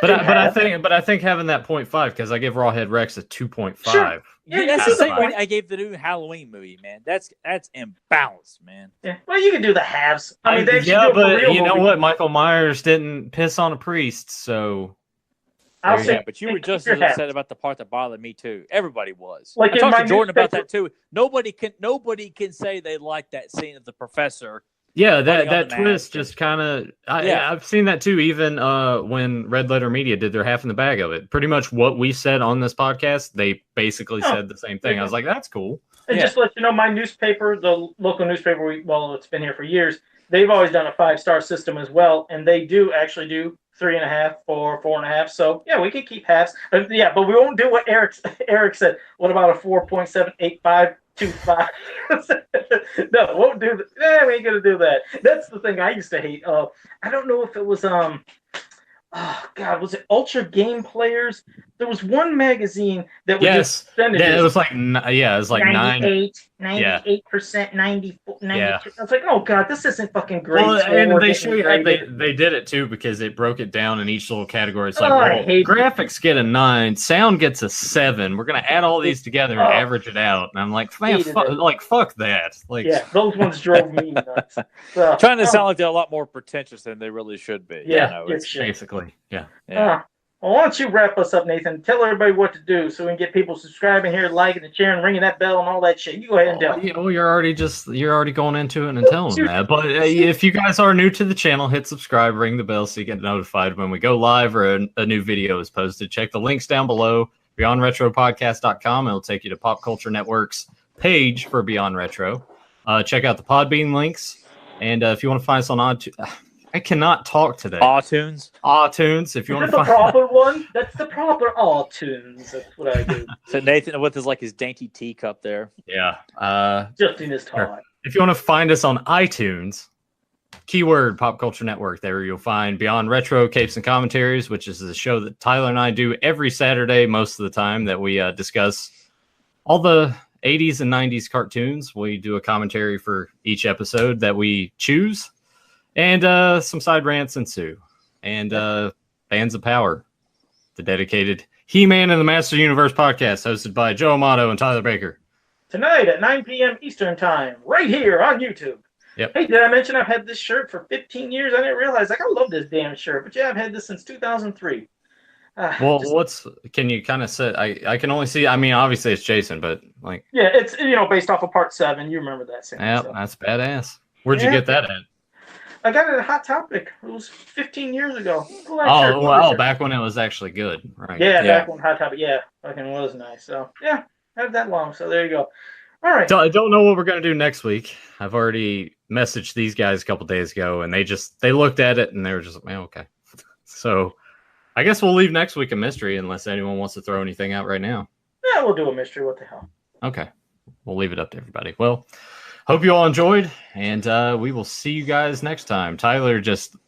But I think having that 0.5, because I give Rawhead Rex a 2.5. Sure. Yeah, that's the same way I gave the new Halloween movie, man. That's imbalanced, man. Yeah. Well, you can do the halves. I mean, but you know what? Michael Myers didn't piss on a priest, so. But you were just as upset about the part that bothered me too. Everybody was. Like I talked to Jordan about that too. Nobody can say they like that scene of the professor. Yeah, that twist just kind of. I've seen that too. Even when Red Letter Media did their half in the bag of it, pretty much what we said on this podcast, they basically said the same thing. I was like, "That's cool." And just to let you know, my newspaper, the local newspaper, it's been here for years. They've always done a 5-star system as well, and they do actually do 3.5 or 4.5. So yeah, we can keep halves. But we won't do what Eric said. What about a 4.785? 2.5. No, won't do that. We ain't gonna do that. That's the thing I used to hate. I don't know if it was oh God, was it Ultra Game Players? There was one magazine that was just it was like 98%, 94, 92. Yeah. I was like, oh God, this isn't fucking great. Well, and they show you they did it too because it broke it down in each little category. It's like, graphics get a 9, sound gets a 7. We're gonna add all these together and average it out. And I'm like, man, fuck that. Like, yeah, those ones drove me nuts. Trying to sound like they're a lot more pretentious than they really should be. Yeah, it's basically, yeah. Well, why don't you wrap us up, Nathan? Tell everybody what to do so we can get people subscribing here, liking and sharing, ringing that bell and all that shit. You go ahead and tell them. You're already going into it and telling them that. But if you guys are new to the channel, hit subscribe, ring the bell so you get notified when we go live or a new video is posted. Check the links down below, BeyondRetroPodcast.com. It'll take you to Pop Culture Network's page for Beyond Retro. Check out the Podbean links. And if you want to find us on I cannot talk today. iTunes. If you want to find the proper one, that's the proper iTunes. That's what I do. So Nathan with his dainty teacup there. Yeah. Just in his time. If you want to find us on iTunes, keyword Pop Culture Network. There you'll find Beyond Retro Capes and Commentaries, which is the show that Tyler and I do every Saturday, most of the time, that we discuss all the 80s and 90s cartoons. We do a commentary for each episode that we choose. And some side rants ensue. And Bands of Power, the dedicated He-Man and the Master Universe podcast, hosted by Joe Amato and Tyler Baker. Tonight at 9 p.m. Eastern Time, right here on YouTube. Yep. Hey, did I mention I've had this shirt for 15 years? I didn't realize. I love this damn shirt. But yeah, I've had this since 2003. Well, can you kind of set? I can only see. I mean, obviously it's Jason, but like. Yeah, it's based off of Part 7. You remember that? Yeah, that's badass. Where'd you get that at? I got it at Hot Topic. It was 15 years ago. Back when it was actually good, right? Yeah, back when Hot Topic, fucking was nice. So yeah, I had that long. So there you go. All right. I don't know what we're gonna do next week. I've already messaged these guys a couple days ago, and they looked at it and they were just like, okay. So I guess we'll leave next week a mystery unless anyone wants to throw anything out right now. Yeah, we'll do a mystery. What the hell? Okay, we'll leave it up to everybody. Well. Hope you all enjoyed, and we will see you guys next time. Tyler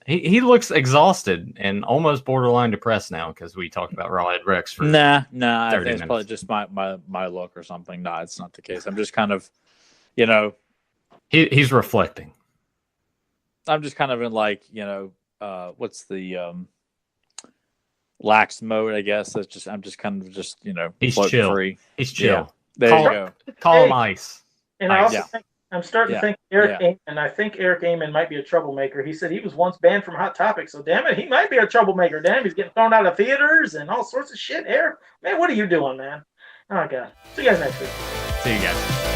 he looks exhausted and almost borderline depressed now because we talked about Rawhead Rex for Nah, I think it's probably just my look or something. Nah, it's not the case. I'm just kind of, he's reflecting. I'm just kind of in what's the lax mode, I guess. I'm just kind of he's chill. Free. He's chill. Yeah. There you go. Call him ice. And I also think I'm starting to think Eric Amon. I think Eric Amon might be a troublemaker. He said he was once banned from Hot Topic, so damn it, he might be a troublemaker. Damn, he's getting thrown out of theaters and all sorts of shit. Eric, man, what are you doing, man? Oh God. See you guys next week. See you guys.